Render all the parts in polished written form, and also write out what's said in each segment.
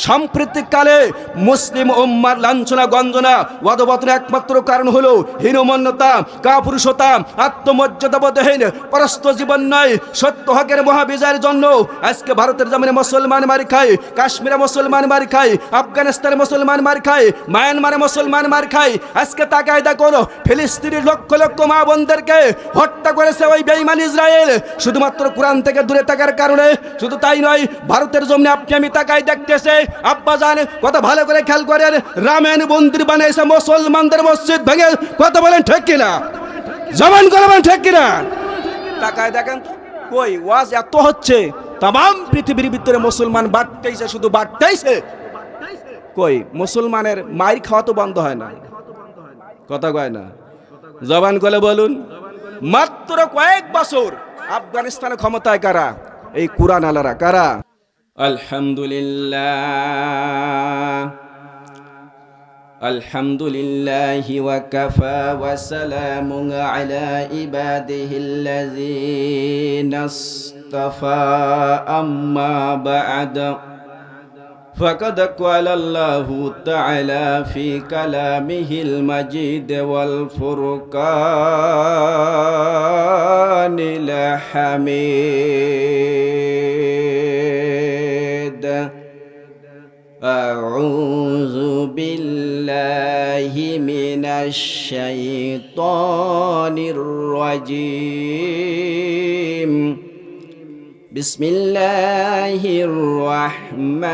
সাম্প্রতিককালে মুসলিম উম্মার লাঞ্ছনা গঞ্জনা ওয়াদবতনের একমাত্র কারণ হলো হীনমন্যতা, কাপুরুষতা, আত্মমর্যাদাবোধহীন পরস্ত জীবন নয়, সত্য হকের মহাবিজয়ের জন্য আজকে ভারতের জমিনে মুসলমান মার খায়, কাশ্মীরে মুসলমান মার খায়, আফগানিস্তানে মুসলমান মার খায়, মায়ানমারে মুসলমান মার খায়। আজকে তাকায় দেখো ফিলিস্তিনের লক্ষ লক্ষ মা বোনদেরকে হত্যা করেছে ওই বেঈমান ইসরায়েল, শুধুমাত্র কোরআন থেকে দূরে থাকার কারণে। শুধু তাই নয়, ভারতের জমিনে আপনি আমি তাকায় দেখতেছে আব্বাজান কথা ভালো করে খেয়াল করেন, রামেন মন্দির বানিয়েছে মুসলমানদের মসজিদ ভেঙে। কথা বলেন ঠিক কিনা? জবান করবেন ঠিক কিনা? তাকায় দেখেন তো কই ওয়াজ এত হচ্ছে, তাম পৃথিবীর ভিতরে মুসলমান বাড়তেইছে, শুধু বাড়তেইছে। কই মুসলমানের মাইর খাওয়া তো বন্ধ হয় না। কথা কয় না, জবান করে বলুন। মাত্র কয়েক বছর আফগানিস্তানে ক্ষমতায় কারা? এই কুরআন আলারা। কারা? আলহামদুলিল্লাহ আলহামদুলিল্লাহি ওয়া কাফা ওয়া সালামুন আলা ইবাদিহিল্লাযীনা ইসতাফা আম্মা বা'দ فقد قال الله تعالى في كلامه المجيد والفرقان الحميد أعوذ بالله من الشيطان الرجيم بسم الله الرحمن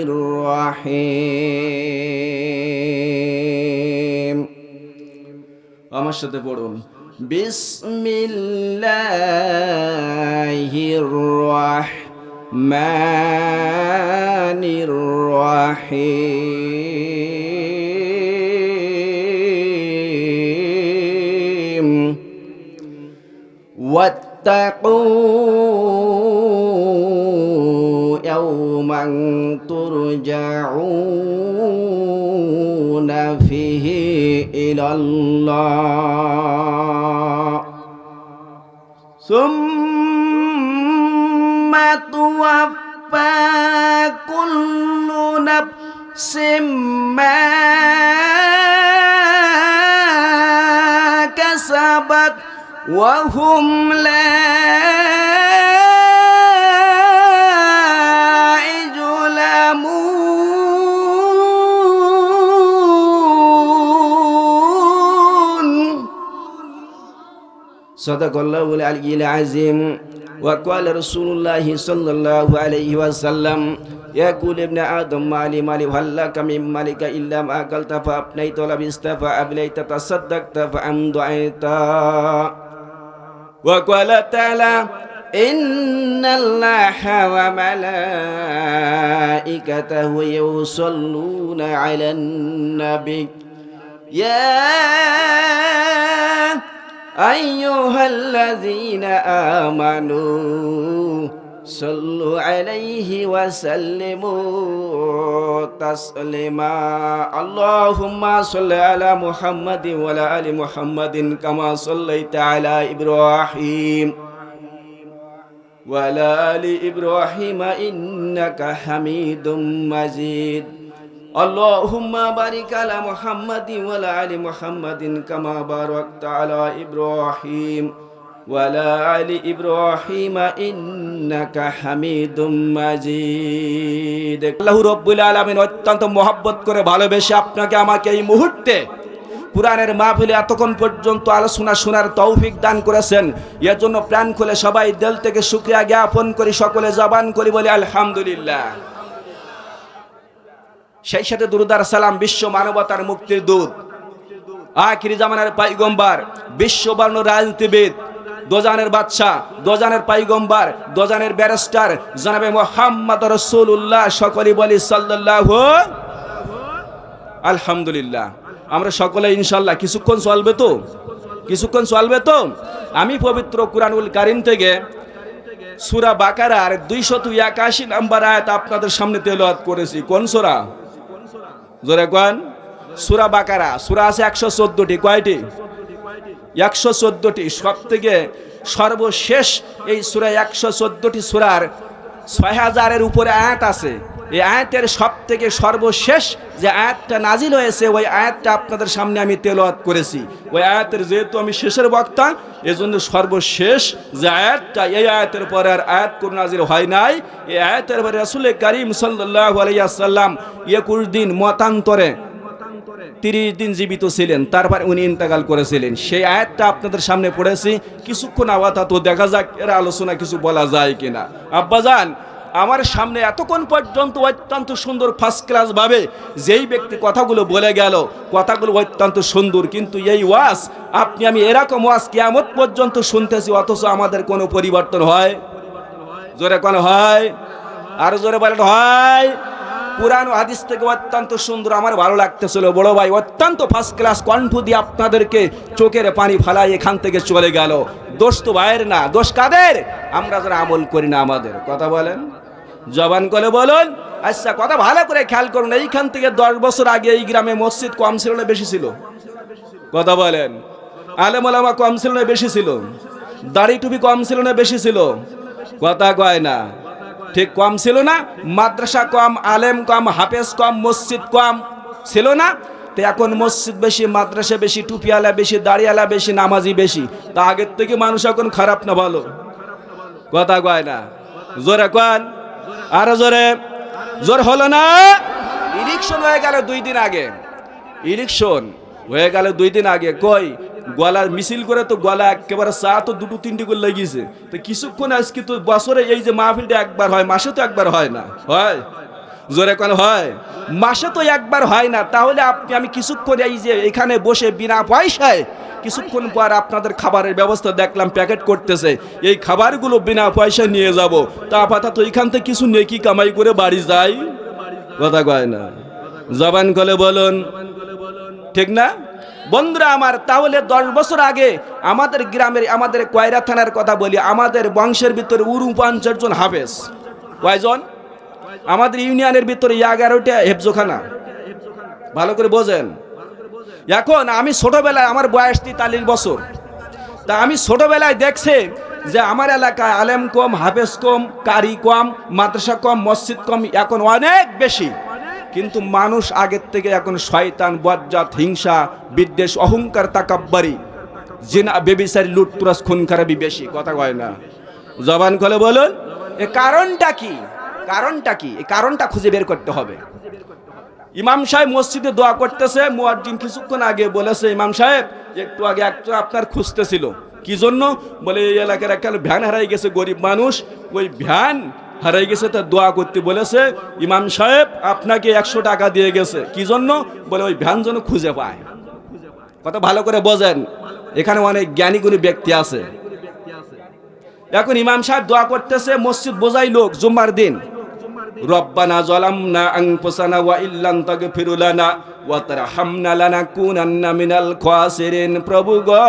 الرحيم আমার সাথে পড়ুন, বিসমিল্লাহির রহমানির রহিম واتقوا يوما ترجعون فيه إلى الله ثم توفى كل نفس ما كسبت وهم لا يظلمون صدق الله العلي العظيم وقال رسول الله صلى الله عليه وسلم يقول ابن آدم مالي مالي وهل لك من مالك إلا ما أكلت فأفنيت ولبست فأبليت تصدقت فأمضيت وقال تعالى إن الله وملائكته يصلون على النبي يا أيها الذين آمنوا صلوا عليه وسلموا تسليما اللهم صل على محمد وعلى آل محمد كما صليت على إبراهيم وعلى آل إبراهيم إنك حميد مجيد اللهم بارك على محمد وعلى آل محمد كما باركت على إبراهيم وعلى آل إبراهيم إنك حميد مجيد আল্লাহ রাব্বুল আলামিন অত্যন্ত মহব্বত করে ভালোবেসে আপনাকে আমাকে এই মুহূর্তে কুরআনের মাহফিলে এতক্ষণ পর্যন্ত আলোচনা শোনার তৌফিক দান করেছেন। এর জন্য প্রাণ খুলে সবাই দিল থেকে শুকরিয়া জ্ঞাপন করি, সকলে জবান করি বলি আলহামদুলিল্লাহ। সেই সাথে দুরূদ আর সালাম বিশ্ব মানবতার মুক্তির দূত, আখিরি জামানার পয়গম্বর, বিশ্ববর্ণ রাজনীতিবিদ, দোজানের বাদশা, দোজানের পয়গম্বর, দোজানের ব্যারিস্টার জনাবে মুহাম্মদ রাসূলুল্লাহ, সকলেই বলি সাল্লাল্লাহু আলহামদুলিল্লাহ। আমরা সকলে ইনশাআল্লাহ কিছুক্ষণ চলবে তো আমি পবিত্র কুরআনুল কারীম থেকে সূরা বাকারার 281 নম্বর আয়াত আপনাদের সামনে তেলাওয়াত করেছি। কোন সূরা? জোরে কোন? সূরা বাকারা। সূরা আছে 114টি। কয়টি? 114টি। সবথেকে সর্বশেষ এই সূরা 114টি সূরার 6000-এর উপরে আয়াত আছে। এই আয়াতের সব থেকে সর্বশেষ যে আয়াতটা নাজিল হয়েছে ওই আয়াতটা আপনাদের সামনে আমি তেলাওয়াত করেছি। ওই আয়াতের যেহেতু আমি শেষের বক্তা, এজন্য সর্বশেষ যে আয়াতটা, এই আয়াতের পরে আর আয়াত কোন নাজিল হয় নাই। এই আয়াতের পরে রাসূল করিম সাল্লাল্লাহু আলাইহি ওয়াসাল্লাম 21 দিন মতান্তরে 30 দিন জীবিত ছিলেন, তারপরে উনি ইন্তেকাল করেছিলেন। সেই আয়াতটা আপনাদের সামনে পড়েছি। কিছুক্ষণ আপাতত দেখা যাক এর আলোচনা কিছু বলা যায় কিনা। আব্বাজান, আমার সামনে এতক্ষণ পর্যন্ত অত্যন্ত সুন্দর ফার্স্ট ক্লাস ভাবে যেই ব্যক্তি কথাগুলো বলে গেল, কথাগুলো অত্যন্ত সুন্দর, কিন্তু এই ওয়াজ আপনি আমি এরকম ওয়াজ কিয়ামত পর্যন্ত শুনতেছি, অথচ আমাদের কোনো পরিবর্তন হয়? জোরে কোন হয়? আর জোরে বলেন হয়? কুরআন ও হাদিস থেকে অত্যন্ত সুন্দর, আমার ভালো লাগতেছিল বড় ভাই, অত্যন্ত ফার্স্ট ক্লাস কণ্ঠ দিয়ে আপনাদেরকে চোখের পানি ফালাই এখান থেকে চলে গেল। দোষ তো ভাইয়ের না, দোষ কাদের? আমরা যারা আমল করি না আমাদের। কথা বলেন, জবান করে বলুন। আচ্ছা, কথা ভালো করে খেয়াল করুন, এইখান থেকে 10 বছর আগে এই গ্রামে মসজিদ কম ছিল না বেশি ছিল? কথা বলেন। আলেম ওলামা কম ছিল না বেশি ছিল? দাড়ি টুপি কম ছিল না বেশি ছিল? কথা কয় না, ঠিক কম ছিল না? মাদ্রাসা কম, আলেম কম, হাফেজ কম, মসজিদ কম ছিল না? তো এখন মসজিদ বেশি, মাদ্রাসা বেশি, টুপিওয়ালা বেশি, দাড়িওয়ালা বেশি, নামাজি বেশি। তা আগের থেকে মানুষ এখন খারাপ না ভালো? কথা কয় না, জোরে কন, আরো জোরে। জোর হলো না? ইলেকশন হয়ে গেল 2 দিন আগে, ইলেকশন হয়ে গেল 2 দিন আগে। কই গলার মিছিল করে তো গলা একেবারে চা তো 2-3টি করে লেগেছে। তো কিছুক্ষণ আজকে তো বছরে এই যে মাহফিলটা একবার হয়, মাসে তো একবার হয় না? হয়? জোরে কোন হয়? মাসে তো একবার হয় না। তাহলে আপনি আমি কিছুক্ষণ এই যে এখানে বসে বিনা পয়সায় কিছুক্ষণ পর আপনাদের খাবারের ব্যবস্থা দেখলাম প্যাকেট করতেছে, এই খাবারগুলো বিনা পয়সায় নিয়ে যাব। তা আপাতত এখান থেকে কিছু নেকি কামাই করে বাড়ি যাই। কথা কয় না, জবান করে বলুন, ঠিক না বন্ধুরা আমার? তাহলে 10 বছর আগে আমাদের গ্রামের, আমাদের কয়রা থানার কথা বলি, আমাদের বংশের ভিতরে 49 জন হাফেজ। কয়জন? আমাদের ইউনিয়নের ভিতরে 11টা হেফজোখানা। ভালো করে বোঝেন। এখন আমি ছোটবেলায়, আমার বয়স 43 বছর, তা আমি ছোটবেলায় দেখছি যে আমার এলাকায় আলেম কম, হাফেজ কম, কারি কম, মাদ্রাসা কম, মসজিদ কম, এখন অনেক বেশি। কিন্তু মানুষ আগের থেকে এখন শয়তান, বজ্জাত, হিংসা, বিদ্বেষ, অহংকার, তাকাব্বারি, জিনা, বেবিচারি, লুটতরাজ, খুন খারাপি বেশি। কথা কয় না, জবান খুলে বলুন। এ কারণটা কি? কারণটা কি? এই কারণটা খুঁজে বের করতে হবে। ইমাম সাহেব মসজিদে দোয়া করতেছে, মুয়াজ্জিন কিছুক্ষণ আগে বলেছে, ইমাম সাহেব একটু আগে একটা আপনার খুঁজতেছিল। কি জন্য? বলে এই এলাকার একটা ভ্যান হারাই গেছে, গরিব মানুষ, ওই ভ্যান হারাই গেছে, তা দোয়া করতে বলেছে। ইমাম সাহেব আপনাকে 100 টাকা দিয়ে গেছে। কি জন্য? বলে ওই ভ্যান যেন খুঁজে পায়। কথা ভালো করে বোঝেন, এখানে অনেক জ্ঞানী গুণী ব্যক্তি আছে। এখন ইমাম সাহেব দোয়া করতেছে, মসজিদ বোঝাই লোক, জুম্মার দিন। রব্বানা যালামনা আনফুসানা ওয়া ইল্লাম তাগফির লানা ওয়া তারহামনা লানাকুনান্না মিনাল খাসিরিন। প্রভু গো,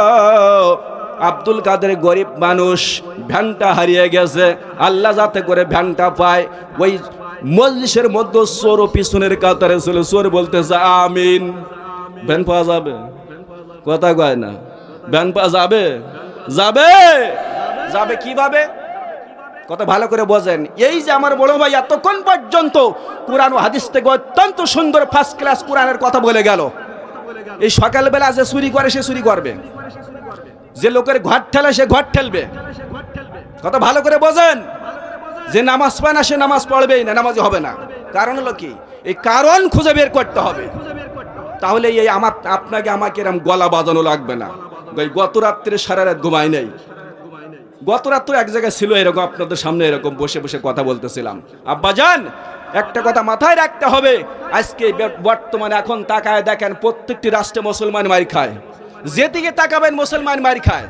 আব্দুল কাদের গরিব মানুষ, ভ্যানটা হারিয়ে গেছে, আল্লাহ যাতে করে ভ্যানটা পায়। ওই মজলিসের মধ্যে চোর পিছনের কাতারে ছিল, চোর বলতেছে আমিন। ভ্যান পাওয়া যাবে? কথা কয় না, ভ্যান পাওয়া যাবে? যাবে, যাবে কিভাবে? কথা ভালো করে বোঝেন। এই যে আমার বড় ভাই এতক্ষণ পর্যন্ত কুরআন ও হাদিস থেকে অত্যন্ত সুন্দর ফার্স্ট ক্লাস কুরআনের কথা বলে গেল। এই সকালবেলা যে চুরি করে সে চুরি করবে, যে লোকের ঘর ঠেলে সে ঘর ঠেলবে। কথা ভালো করে বোঝেন। যে নামাজ পড়ে না সে নামাজ পড়বেই না, নামাজি হবে না। কারণ হলো কি? এই কারণ খুঁজে বের করতে হবে। তাহলে এই আপনাকে আমাকে এরকম গলা বাজানো লাগবে না। গত রাত্রে সারা রাত ঘুমাই নাই। গত রাত তো এক জায়গায় ছিল এরকম, আপনাদের সামনে এরকম বসে বসে কথা বলতেছিলাম। আব্বাজান, একটা কথা মাথায় রাখতে হবে। আজকে বর্তমানে এখন তাকায় দেখেন, প্রত্যেকটি রাষ্ট্রে মুসলমান মার খায়। যেদিকে তাকাবেন মুসলমান মার খায়।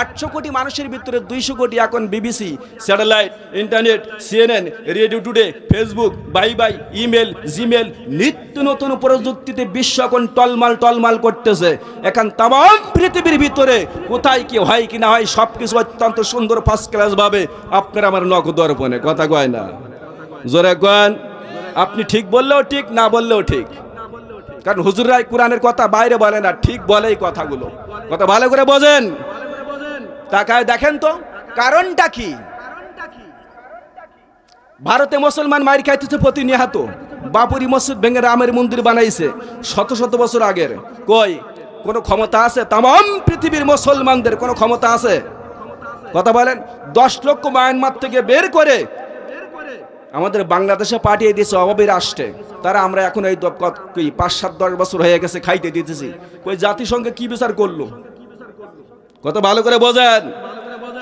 800 কোটি মানুষের ভিতরে 200 কোটি এখন BBC, satellite, internet, CNN, radio today, Facebook, by email, Gmail, নিত্য নতুন প্রযুক্তিতে বিশ্ব এখন টলমাল করতেছে। এখন তাম পৃথিবীর ভিতরে কোথায় কি হয় কি না হয় সব কিছু অত্যন্ত সুন্দর ফার্স্ট ক্লাস ভাবে আপনার আমার নখদর্পণে। কথা কয় না, জোরে কন। আপনি ঠিক বললেও ঠিক, না বললেও ঠিক। কারণ হুজুররাই কোরআনের কথা বাইরে বলে না, ঠিক বলেই কথাগুলো। কথা ভালো করে বোঝেন। তাকায় দেখেন তো কারণটা কি? ভারতে মুসলমান মার খাইতেছে প্রতিনিয়ত। বাবরি মসজিদ ভেঙে রামের মন্দির বানাইছে শত শত বছর আগের। কই কোনো ক্ষমতা আছে? তাম পৃথিবীর মুসলমানদের কোনো ক্ষমতা আছে? কথা বলেন। 10 লক্ষ মায়ানমার থেকে বের করে আমাদের বাংলাদেশে পাঠিয়ে দিয়েছে অভাবী রাষ্ট্রে। তারা আমরা এখন এই 5-7-10 বছর হয়ে গেছে খাইতে দিতেছি। ওই জাতিসংঘে কি বিচার করলো? কত ভালো করে বোঝেন।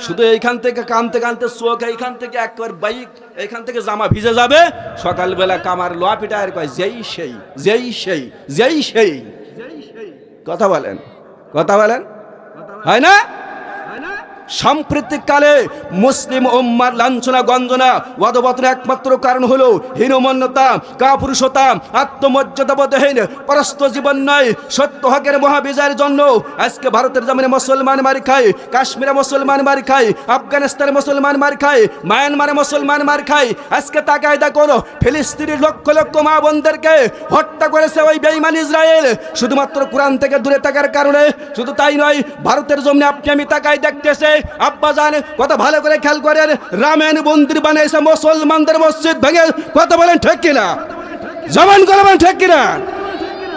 শুধু এইখান থেকে কানতে কানতে চোখ এইখান থেকে একবার বাইক এইখান থেকে জামা ভিজে যাবে। সকালবেলা কামার লোয়া পিটায়ের কয় যেই সেই যেই সেই যেই সেই। কথা বলেন, কথা বলেন, হয় না? সাম্প্রতিককালে মুসলিম উম্মার লাঞ্ছনা গঞ্জনা ওয়াদবতের একমাত্র কারণ হলো হীনমন্যতা, কাপুরুষতা, আত্মমর্যাদাবোধহীন পরস্ত জীবন নয় সত্য হকের মহাবিজয়ের জন্য আজকে ভারতের জমিনে মুসলমান মার খায়, কাশ্মীরে মুসলমান মার খায়, আফগানিস্তানে মুসলমান মার খায়, মায়ানমারে মুসলমান মার খায়। আজকে তাকায় দেখো ফিলিস্তিনের লক্ষ লক্ষ মা বোনদেরকে হত্যা করেছে ওই বেঈমান ইসরায়েল, শুধুমাত্র কোরআন থেকে দূরে থাকার কারণে। শুধু তাই নয়, ভারতের জমিনে আপনি আমি তাকায় দেখতেছে আব্বাজান কথা ভালো করে খেয়াল করেন, রামের মন্দির বানাইছে মুসলমানদের মসজিদ ভেঙে। কথা বলেন ঠিক কিনা? জবান করবেন ঠিক কিনা?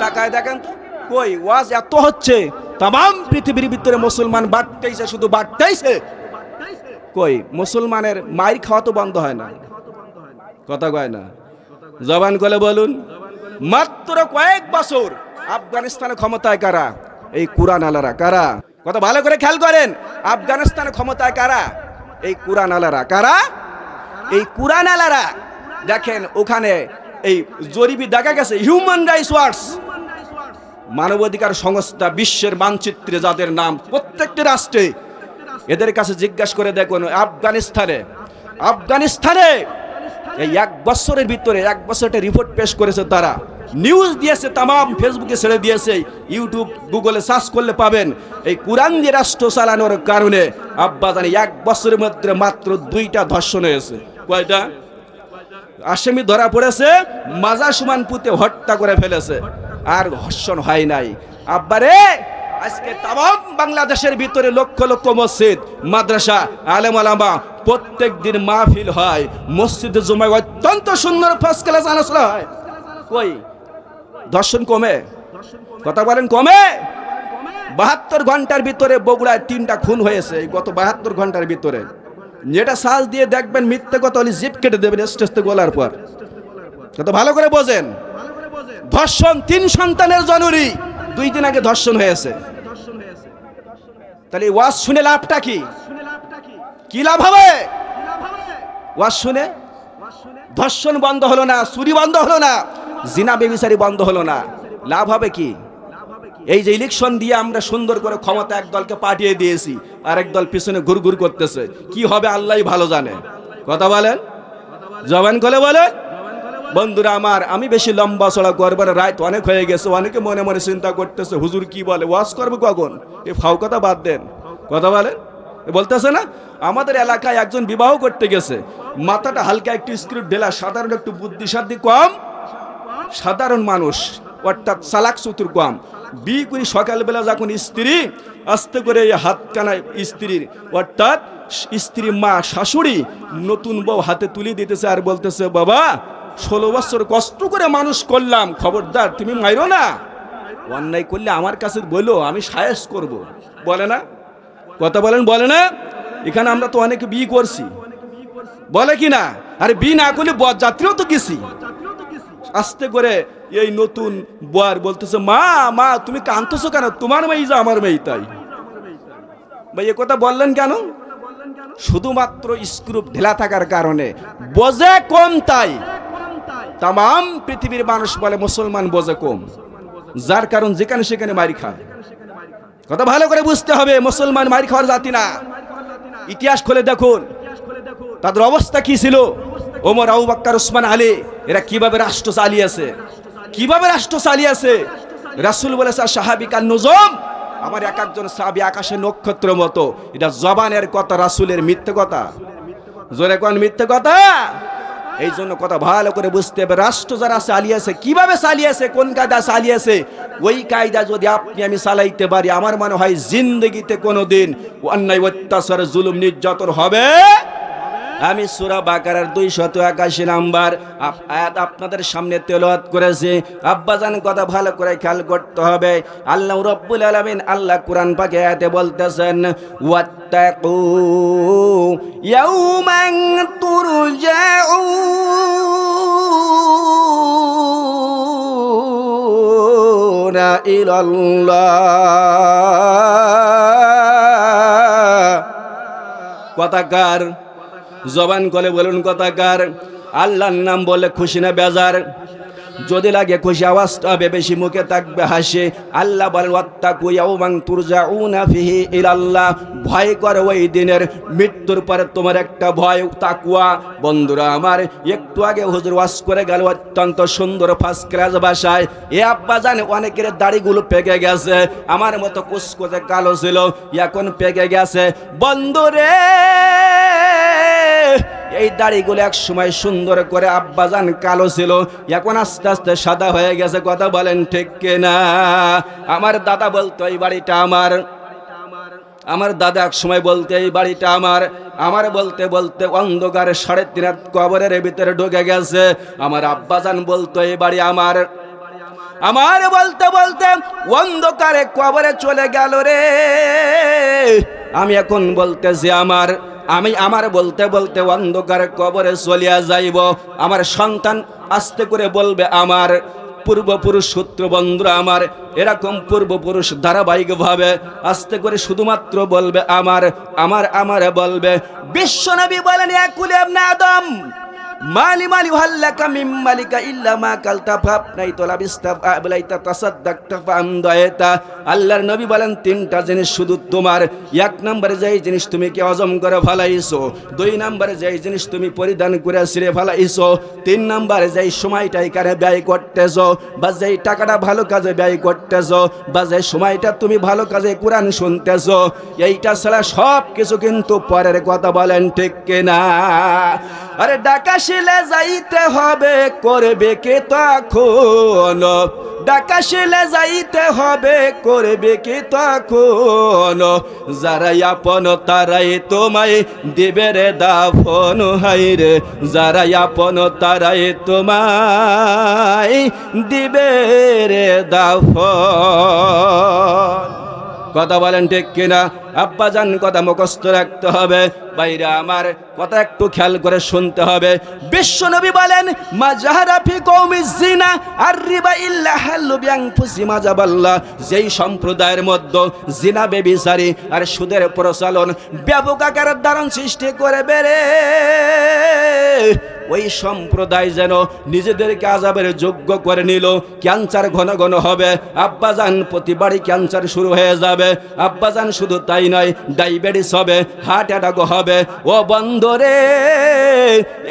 তাকায় দেখেন তো কই ওয়াজ এত হচ্ছে, তাম পৃথিবীর ভিতরে মুসলমান বাড়তেইছে, শুধু বাড়তেইছে। কই মুসলমানের মাইর খাওয়া তো বন্ধ হয় না। কথা কয় না? জবান করে বলুন। মাত্র কয়েক বছর আফগানিস্তানে ক্ষমতায় কারা? এই কুরআন আলারা। কারা? কথা ভালো করে খেয়াল করেন। আফগানিস্তানে ক্ষমতায় কারা? এই কুরআন আলারা। কারা? এই কুরআন আলারা। দেখেন ওখানে এই জরিপে দেখা গেছে হিউম্যান রাইটস ওয়াচ মানবাধিকার সংস্থা বিশ্বের মানচিত্রে যাদের নাম প্রত্যেকটি রাষ্ট্রে, এদের কাছে জিজ্ঞাসা করে দেখুন আফগানিস্তানে এই 1 বছরের ভিতরে 1 বছরটা রিপোর্ট পেশ করেছে তারা, নিউজ দিয়েছে, তামাম ফেসবুকে ছেড়ে দিয়েছে, ইউটিউব গুগলে সার্চ করলে পাবেন। এই কুরআন দিয়ে রাষ্ট্র চালানোর কারণে আব্বাজানি 1 বছরের মধ্যে মাত্র 2টা ধর্ষণ হয়েছে। কয়টা? আসামি ধরা পড়েছে, মাজা সমান পুঁতে হত্যা করে ফেলেছে, আর ধর্ষণ হয় নাই। আব্বারে আজকে তামাম বাংলাদেশের ভিতরে লক্ষ লক্ষ মসজিদ, মাদ্রাসা, আলেম ওলামা প্রত্যেক দিন মাহফিল হয়, মসজিদে জুমায় অত্যন্ত সুন্দর ফার্স্ট ক্লাস আলোচনা হয়। কই ধর্ষণ কমে? কথা বলেন কমে? 72 ঘন্টার ভিতরে বগুড়ায় 3টা খুন হয়েছে এই গত 72 ঘন্টার ভিতরে। যেটা সার্চ দিয়ে দেখবেন মিথ্যে কথা হলে জিপ কেটে দেবেন স্টেজতে গলার পর। কত ভালো করে বোঝেন। ধর্ষণ 3 সন্তানের জননী 2 দিন আগে ধর্ষণ হয়েছে। তাহলে ওয়াজ শুনে লাভটা কি? কি লাভ হবে? ওয়াজ শুনে ধর্ষণ বন্ধ হলো না, চুরি বন্ধ হলো না, জিনা বেবিচারি বন্ধ হলো না, লাভ হবে কি? এই যে ইলেকশন দিয়ে আমরা সুন্দর করে ক্ষমতা এক দলকে পাঠিয়ে দিয়েছি, আর এক দল পিছনে ঘুরঘুর করতেছে, কি হবে আল্লাহই ভালো জানে। কথা বলেন, জবান করে বলেন। বন্ধুরা আমার, আমি বেশি লম্বা চড়া করবার রাত অনেক হয়ে গেছে, অনেকে মনে মনে চিন্তা করতেছে হুজুর কি বলে, ওয়াজ করবো কখন? এই ফাও কথা বাদ দেন। কথা বলেন। বলতেছে না আমাদের এলাকায় একজন বিবাহ করতে গেছে, মাথাটা হালকা একটু স্ক্রু ঢেলা, সাধারণ একটু বুদ্ধিসাধ্য কম, সাধারণ মানুষ অর্থাৎ চালাক চতুর কম। বিয়ে করে সকালবেলা যখন স্ত্রী আস্তে করে হাত কানায় স্ত্রীর অর্থাৎ স্ত্রী মা শাশুড়ি নতুন বউ হাতে তুলে দিতেছে আর বলতেছে বাবা 16 বছর কষ্ট করে মানুষ করলাম, খবরদার তুমি মাইরো না, অন্যায় করলে আমার কাছে বলো, আমি সায়েস করব। বলে না? কথা বলেন, বলে না? এখানে আমরা তো অনেকে বিয়ে করছি, বলে কি না? আরে বিয়ে না করলে বরযাত্রীও তো গেছি। আস্তে করে এই নতুন বর বলতেছে মা মা তুমি কাঁদতেছো কেন? তোমার মেয়ে যা আমার মেয়ে তাই। ভাই এ কথা বললেন কেন? শুধুমাত্র স্ক্রু ঢেলা থাকার কারণে, বোঝে কম তাই। তাম পৃথিবীর মানুষ বলে মুসলমান বোঝে কম, যার কারণ যেখানে সেখানে মারি খায়। কথা ভালো করে বুঝতে হবে, মুসলমান মারি খাওয়ার জাতি না। ইতিহাস খুলে দেখুন তাদের অবস্থা কি ছিল। ওমর, আবু বকর, উসমান, আলী এরা কিভাবে রাষ্ট্র চালিয়েছে, কিভাবে রাষ্ট্র চালিয়েছে। রাসূল বলেছে সাহাবিকান নুজুম, আমার এক একজন সাহাবী আকাশের নক্ষত্র মতো। এটা জবানের কথা, রাসূলের মিথ্যে কথা। জোরে কোন মিথ্যে কথা? এই জন্য কথা ভালো করে বুঝতে হবে, রাষ্ট্র যারা চালিয়েছে কিভাবে চালিয়েছে, কোন কায়দা চালিয়েছে, ওই কায়দা যদি আপনি আমি চালাইতে পারি, আমার মনে হয় জিন্দগিতে কোনোদিন অন্যায় অত্যাচার জুলুম নির্যাতন হবে আমি সূরা বাকারার 281 নাম্বার আয়াত আপনাদের সামনে তেলাওয়াত করেছি। আব্বাজান কথা ভালো করে খেয়াল করতে হবে। আল্লাহ রাব্বুল আলামিন আল্লাহ কোরআন পাকে আয়াতে বলতেছেন, ওয়াত্তাকু ইয়াওমান তুরজাউনা ইলাল্লাহ। কথাকার জবান করে বলুন কথাকার। আল্লাহর নাম বলে খুশি না বেজার? যদি লাগে খুশি আওয়াজটা হবে, বেশি মুখে থাকবে হাসি। আল্লাহ বলেন ওয়াত্তাকু ইয়াওমান তুরজাউনা ফিহি ইলাল্লাহ। ভয় করে ওই দিনের, মৃত্যুর পরে তোমার একটা ভয়, তাকওয়া। বন্ধুরা আমার, একটু আগে হুজুর ওয়াজ করে গেল অত্যন্ত সুন্দর ফার্স্ট ক্লাস ভাষায়। এ আব্বা জানে অনেকের দাড়িগুলো পেকে গেছে, আমার মতো কুচকুচে কালো ছিল, এখন পেকে গেছে। বন্ধুরে, এই দাড়িগুলো এক সময় সুন্দর করে আব্বাজান কালো ছিল, এখন আস্তে আস্তে সাদা হয়ে গেছে। কথা বলেন ঠিক কিনা? আমার দাদা বলতো এই বাড়িটা আমার। আমার দাদা এক সময় বলতে এই বাড়িটা আমার। আমার বলতে বলতে অন্ধকারে 3.5 হাত কবরের ভিতরে ঢুকে গেছে। আমার আব্বাজান বলতো এই বাড়ি আমার। আমার বলতে বলতে অন্ধকারে কবরে চলে গেল রে। আমি এখন বলতেছি আমার। আমি আমার বলতে বলতে অন্ধকারে কবরে চলিয়া যাইব। আমার সন্তান আস্তে করে বলবে আমার। পূর্বপুরুষ সূত্র বন্ধুরা আমার, এরকম পূর্বপুরুষ ধারাবাহিকভাবে আস্তে করে শুধুমাত্র বলবে আমার, আমার, আমারে বলবে। বিশ্বনবী বলেন, ইয়াকুল ইবনে আদম মালি মালি হাল্লাকা মিম মালিকা ইল্লা মা কালতা ফাবনাইতা লাবিস্তা আবলাইতা তাসাদ্দাকতা ফামদাইতা। আল্লাহর নবী বলেন, 3টা জিনিস শুধু তোমার। 1 নম্বরে যেই জিনিস তুমি কি হজম করে ফেলাইছো, 2 নম্বরে যেই জিনিস তুমি পরিধান করে ছিঁড়ে ফেলাইছো, 3 নম্বরে যেই সময়টা এখানে ব্যয় করতেছো, বা যেই টাকাটা ভালো কাজে ব্যয় করতেছো, বা যেই সময়টা তুমি ভালো কাজে কোরআন শুনতেছো, এইটা ছাড়া সব কিছু কিন্তু পরের কথা। বলেন ঠিক কিনা? আরে ডাকাশিলে যাইতে হবে, করবে কে তখন? ডাকাশিলে যাইতে হবে, করবে কে তখন? যারা আপন তারাই তোমায় দিবে রে দাফন। হাই রে, যারা আপন তারাই তোমায় দিবে রে দাফন। কথা বলেন ঠিক কিনা? আব্বাজান কথা মুখস্থ রাখতে হবে। বাইরে আমার কথা একটু খেয়াল করে শুনতে হবে। বিশ্বনবী বলেন, মা জাহারা ফি কওমিজ জিনা আর রিবা ইল্লা হাল্লু বিআনফুসি মা জাবাল্লাহ। যেই সম্প্রদায়ের মধ্যে জিনা বেবিচারী আর সুদের প্রচলন ব্যাপক আকারের ধারণ সৃষ্টি করে বেড়ে, ওই সম্প্রদায় যেন নিজেদেরকে আযাবের যোগ্য করে নিল। ক্যান্সার ঘন ঘন হবে আব্বাজান, প্রতি বাড়ি ক্যান্সার শুরু হয়ে যাবে আব্বাজান। শুধু তাই নয়, ডায়াবেটিস হবে, হার্ট অ্যাটাক হবে। ও বন্ধরে,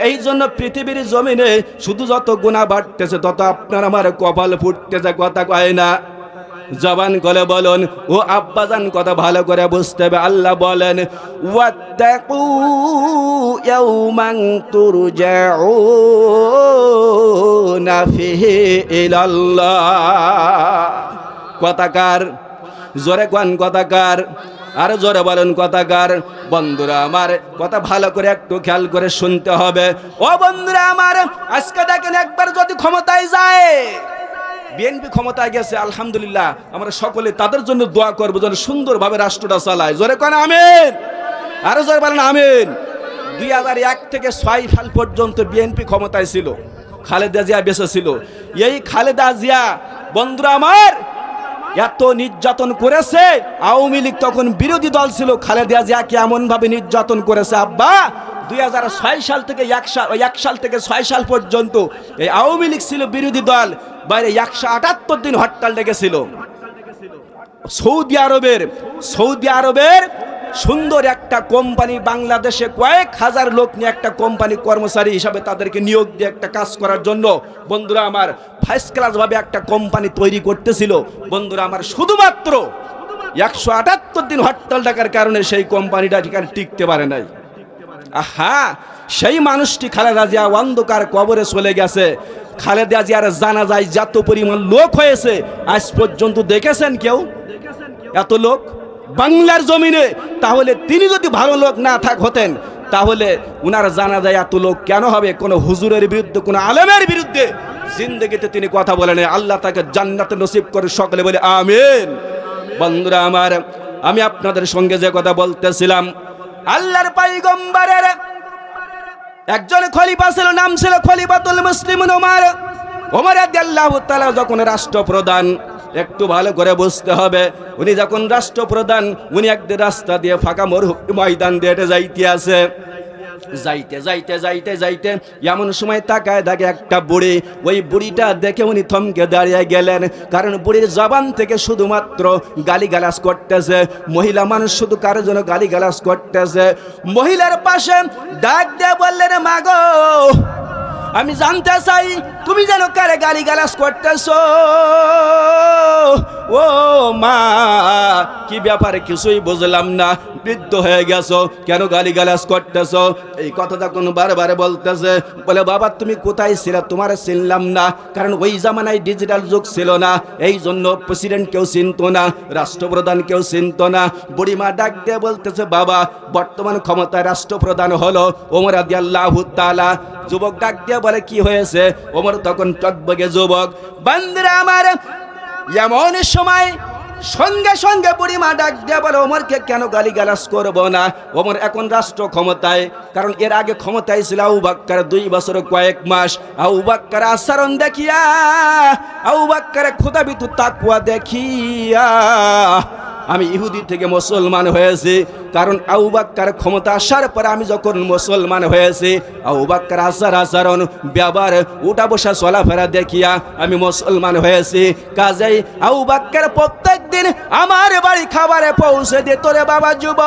এই জন্য পৃথিবীর জমিনে শুধু যত গুনাহ বাড়তেছে, তত আপনার আমার কপাল ফুটতেছে। কথা কয় না? জবান করে বলুন। ও আব্বাজান কথা ভালো করে বুঝতে হবে। আল্লাহ বলেন, ওয়াত্তাকু ইয়াওমান তুরজাউনা ফিহি ইলাল্লাহ। কথাকার জোরে কোন কথাকার? আর জোরে বলেন কথাকার। বন্ধুরা আমার, কথা ভালো করে একটু খেয়াল করে শুনতে হবে। ও বন্ধুরা আমার, আজকে দেখেন, একবার যদি ক্ষমতায় যায়, বিএনপি ক্ষমতায় গেছে, আলহামদুলিল্লাহ, আমরা সকলে তাদের জন্য দোয়া করবো যেন সুন্দরভাবে রাষ্ট্রটা চালায়। জোরে কোন আমিন। আরো জোরে বলেন আমিন। 2001 থেকে 6 সাল পর্যন্ত বিএনপি ক্ষমতায় ছিল, খালেদা জিয়া বেঁচে ছিল। এই খালেদা জিয়া বন্ধুরা আমার এত নির্যাতন করেছে। আওয়ামী লীগ তখন বিরোধী দল ছিল, খালেদা জিয়াকে এমন ভাবে নির্যাতন করেছে আব্বা। 2006 সাল থেকে 1 সাল থেকে 6 সাল পর্যন্ত এই আওয়ামী লীগ ছিল বিরোধী দল। বাইরে 178 দিন হরতাল ডেকেছিল। সৌদি আরবের সুন্দর একটা কোম্পানি, বাংলাদেশে কয়েক হাজার লোক নিয়ে একটা কোম্পানি কর্মচারী হিসাবে তাদেরকে নিয়োগ দিয়ে একটা কাজ করার জন্য বন্ধুরা আমার ফার্স্ট ক্লাস ভাবে একটা কোম্পানি তৈরি করতেছিল। বন্ধুরা আমার, শুধুমাত্র 178 দিন হরতাল ডাকার কারণে সেই কোম্পানিটা ঠিকানা টিকতে পারে নাই। আহা, সেই মানুষটি খালেদা জিয়া অন্ধকার কবরে চলে গেছে। খালেদা জিয়ার জানাজায় যত পরিমাণ লোক হয়েছে, আজ পর্যন্ত দেখেছেন কেউ এত লোক বাংলার জমিনে? তাহলে তিনি যদি ভালো লোক না হতেন, তাহলে উনার জানাজায় এত লোক কেন হবে? কোনো হুজুরের বিরুদ্ধে, কোনো আলেমের বিরুদ্ধে জিন্দেগিতে তিনি কথা বলেন। আল্লাহ তাকে জান্নাতে নসিব করে, সকলে বলে আমিন। বন্ধুরা আমার, আমি আপনাদের সঙ্গে যে কথা বলতেছিলাম, আল্লাহর পয়গম্বরের একজন খলিফা ছিল, নাম ছিল খলিফাতুল মুসলিমিন ওমর। ওমর রাদিয়াল্লাহু তাআলা যখন রাষ্ট্রপ্রধান, একটু ভালো করে বুঝতে হবে, উনি যখন রাষ্ট্রপ্রধান, উনি একদিন রাস্তা দিয়ে ফাঁকা ময়দান দিয়ে যাইতে আছে। যাইতে যাইতে যাইতে যাইতে এমন সময় তাকায় দেখে একটা বুড়ি। ওই বুড়িটা দেখে উনি থমকে দাঁড়িয়ে গেলেন, কারণ বুড়ির জবান থেকে শুধুমাত্র গালিগালাজ করতেছে। মহিলা মানুষ শুধু কারোর জন্য গালিগালাজ করতেছে। মহিলার পাশে ডাক দিয়ে বললেন, মা গো, আমি জানতে চাই তুমি যেন কারে গালিগালাজ করতেছো? ও মা, কি ব্যাপারে কিছুই বুঝলাম না, বৃদ্ধ হয়ে গেছো, কেন গালিগালাজ করতেছো? এই কথা যখন বারবার বলতেছে, বলে বাবা তুমি কোথায় ছিলে, তোমার চিনলাম না, কারণ ওই জামানায় ডিজিটাল যুগ ছিল না, এই জন্য প্রেসিডেন্ট কেউ চিনতো না, রাষ্ট্রপ্রধান কেউ চিনতো না। বুড়িমা ডাক দিয়ে বলতেছে, বাবা বর্তমান ক্ষমতায় রাষ্ট্রপ্রধান হলো ওমর রাদিয়াল্লাহু তাআলা। যুবক ডাক দিয়ে বলে, কি হয়েছে? ওমর তখন টকবগে যুবক। বান্দরা আমার, এমন সময় সঙ্গে সঙ্গে বুড়িমা ডাক দিয়ে বলে, ওমরকে কেন গালিগালাজ করবো না? ওমর এখন রাষ্ট্র ক্ষমতায়, কারণ এর আগে ক্ষমতায় ছিল আবু বকর 2 বছর কয়েক মাস। আবু বকর আচরণ দেখিয়া, আবু বকরের খোদাবিতু তাকওয়া দেখিয়া আমি ইহুদি থেকে মুসলমান হয়েছি, কারণ আবু বকর ক্ষমতা আসার পরে আমি যখন মুসলমান হয়েছি, আবু বকর আচরণ ব্যবহার উঠা বসা চলাফেরা দেখিয়া আমি মুসলমান হয়েছি। কাজেই আবু বকর প্রত্যেক দিন আমার বাড়ি খাবারে পৌঁছে দিত রে বাবা যুবক,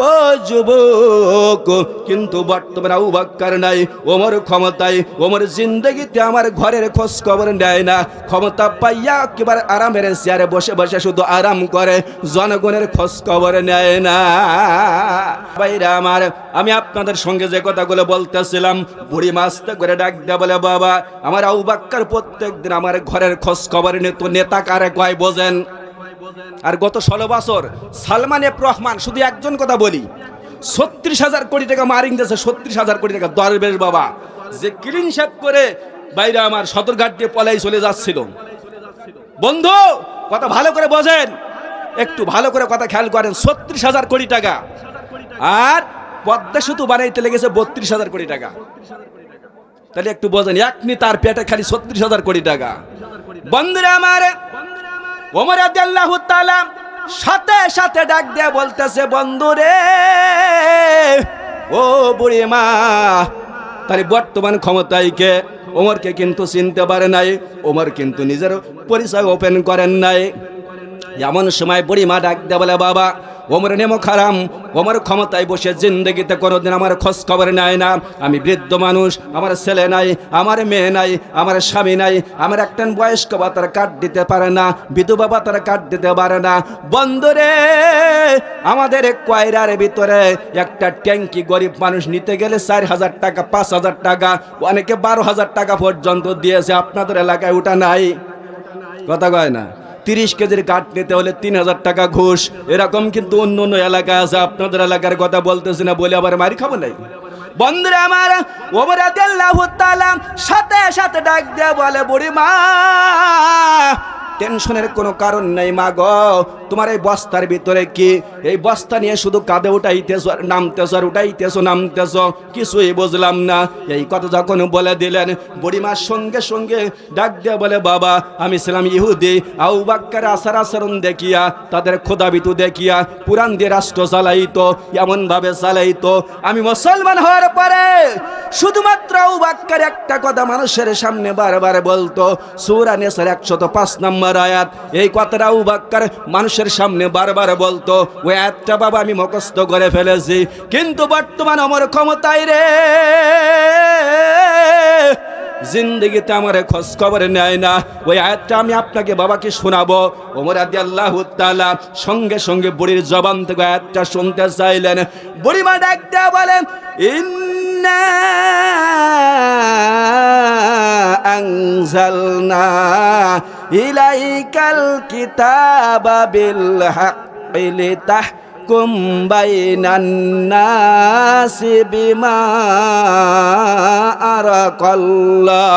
ও যুবক। কিন্তু বর্তমানে আবু বকর নাই, ওমর ক্ষমতায়, ওমর জিন্দগিতে আমার ঘরের খোঁজ খবর নেয় না। ক্ষমতা পাইয়া একেবারে আরামের চেয়ারে বসে বসে শুধু আরাম করে, জনগণের খোঁজ খবর নেয় না। ভাইরা আমার, আমি আপনাদের সঙ্গে যে কথাগুলো বলতেছিলাম, বুড়ি মাস্তে করে ডাক দেয়া বলে, বাবা আমার আবু বকর প্রত্যেক দিন আমার ঘরের খোঁজ খবর নিত। নেতা কারে কয় বোঝেন? আর গত 16 বছর সালমান এফ রহমান, শুধু একজন কথা বলি, 36,000 কোটি টাকা মারিং দিয়েছে, 36,000 কোটি টাকা। দরবেশ বাবা যে ক্লিন শেভ করে বাইরে আমার সদরঘাট দিয়ে পলাই চলে যাচ্ছিল। বন্ধু কথা ভালো করে বোঝেন, একটু ভালো করে কথা খেয়াল করেন। 36,000 কোটি টাকা, আর পদ্মা সেতু বানাইতে লেগেছে 32,000 কোটি টাকা। তাহলে একটু বোঝেন, এক নেতার পেটে খালি 36,000 কোটি টাকা। বন্ধুরা আমার, ওমর রাদিয়াল্লাহু তাআলা সাথে সাথে ডাক দিয়ে বলতেছে, বন্ধুরে, ও বুড়ি মা, তাহলে বর্তমান ক্ষমতায় কে? ওমরকে কিন্তু চিনতে পারে নাই, ওমর কিন্তু নিজের পরিচয় ওপেন করেন নাই। এমন সময় বুড়ি মা ডাক দিয়ে বলে, বাবা ওমর নেমক হারাম, ওমর ক্ষমতায় বসে জিন্দগিতে কোনোদিন আমার খোঁজ খবর নেয় না। আমি বৃদ্ধ মানুষ, আমার ছেলে নাই, আমার মেয়ে নাই, আমার স্বামী নাই, আমার একটা বয়স্ক ভাতার কার্ড দিতে পারে না, বিধবা ভাতার কার্ড দিতে পারে না। বন্ধুরে, আমাদের কয়রার ভিতরে একটা ট্যাঙ্কি গরিব মানুষ নিতে গেলে 4,000 টাকা, 5,000 টাকা, অনেকে 12,000 টাকা পর্যন্ত দিয়েছে। আপনাদের এলাকায় ওটা নাই? কথা কয় না। 30 কেজির কাঠ নিতে হলে 3,000 টাকা ঘুষ। এরকম কিন্তু অন্য অন্য এলাকা আছে, আপনাদের এলাকার কথা বলতেছি না বলে আবার মারি খাবো নাই। বন্ধুরা আমার, ওমর রাদিয়াল্লাহু তাআলা সাথে সাথে ডাক দিয়ে বলে, বুড়ি মা, টেনশনের কোনো কারণ নেই মা গো, তোমার এই বস্তার ভিতরে কি? এই বস্তা নিয়ে শুধু কাঁধে উঠাইতেছো আর নামতেছো, আর উঠাইতেছো নামতেছো, কিছুই বুঝলাম না। এই কথা যখন বলে দিলেন, বুড়িমার সঙ্গে সঙ্গে ডাক দিয়ে বলে, বাবা আমি ছিলাম ইহুদি, আবু বকর আচরণ দেখিয়া, তাদের খোদাবিতু দেখিয়া কুরআন দিয়ে রাষ্ট্র চালাইতো, এমন ভাবে চালাইতো। আমি মুসলমান হওয়ার পরে শুধুমাত্র আবু বকর একটা কথা মানুষের সামনে বারবার বলতো, সূরা নিসার 105 নম্বর আয়াত। এই কথাটা আবু বকর মানুষের সামনে বারবার বলতো। ওই আয়াতটা বাবা আমি মুখস্থ করে ফেলেছি, কিন্তু বর্তমান আমার ক্ষমতায় রে, জিন্দগিতে আমার খোঁজ খবর নেয় না। ওই আয়াতটা আমি আপনাকে বাবাকে শোনাবো। ওমর রাদিয়াল্লাহু তাআলা সঙ্গে সঙ্গে বুড়ির জবান থেকে আয়াতটা শুনতে চাইলেন। বুড়িমা ডাক দিয়ে বলেন, ইন্না আনজালনা ইলাইকাল কিতাবা বিল হাক্কি ফাহকুম বাইনান নাসি বিমা আরাকাল্লাহ।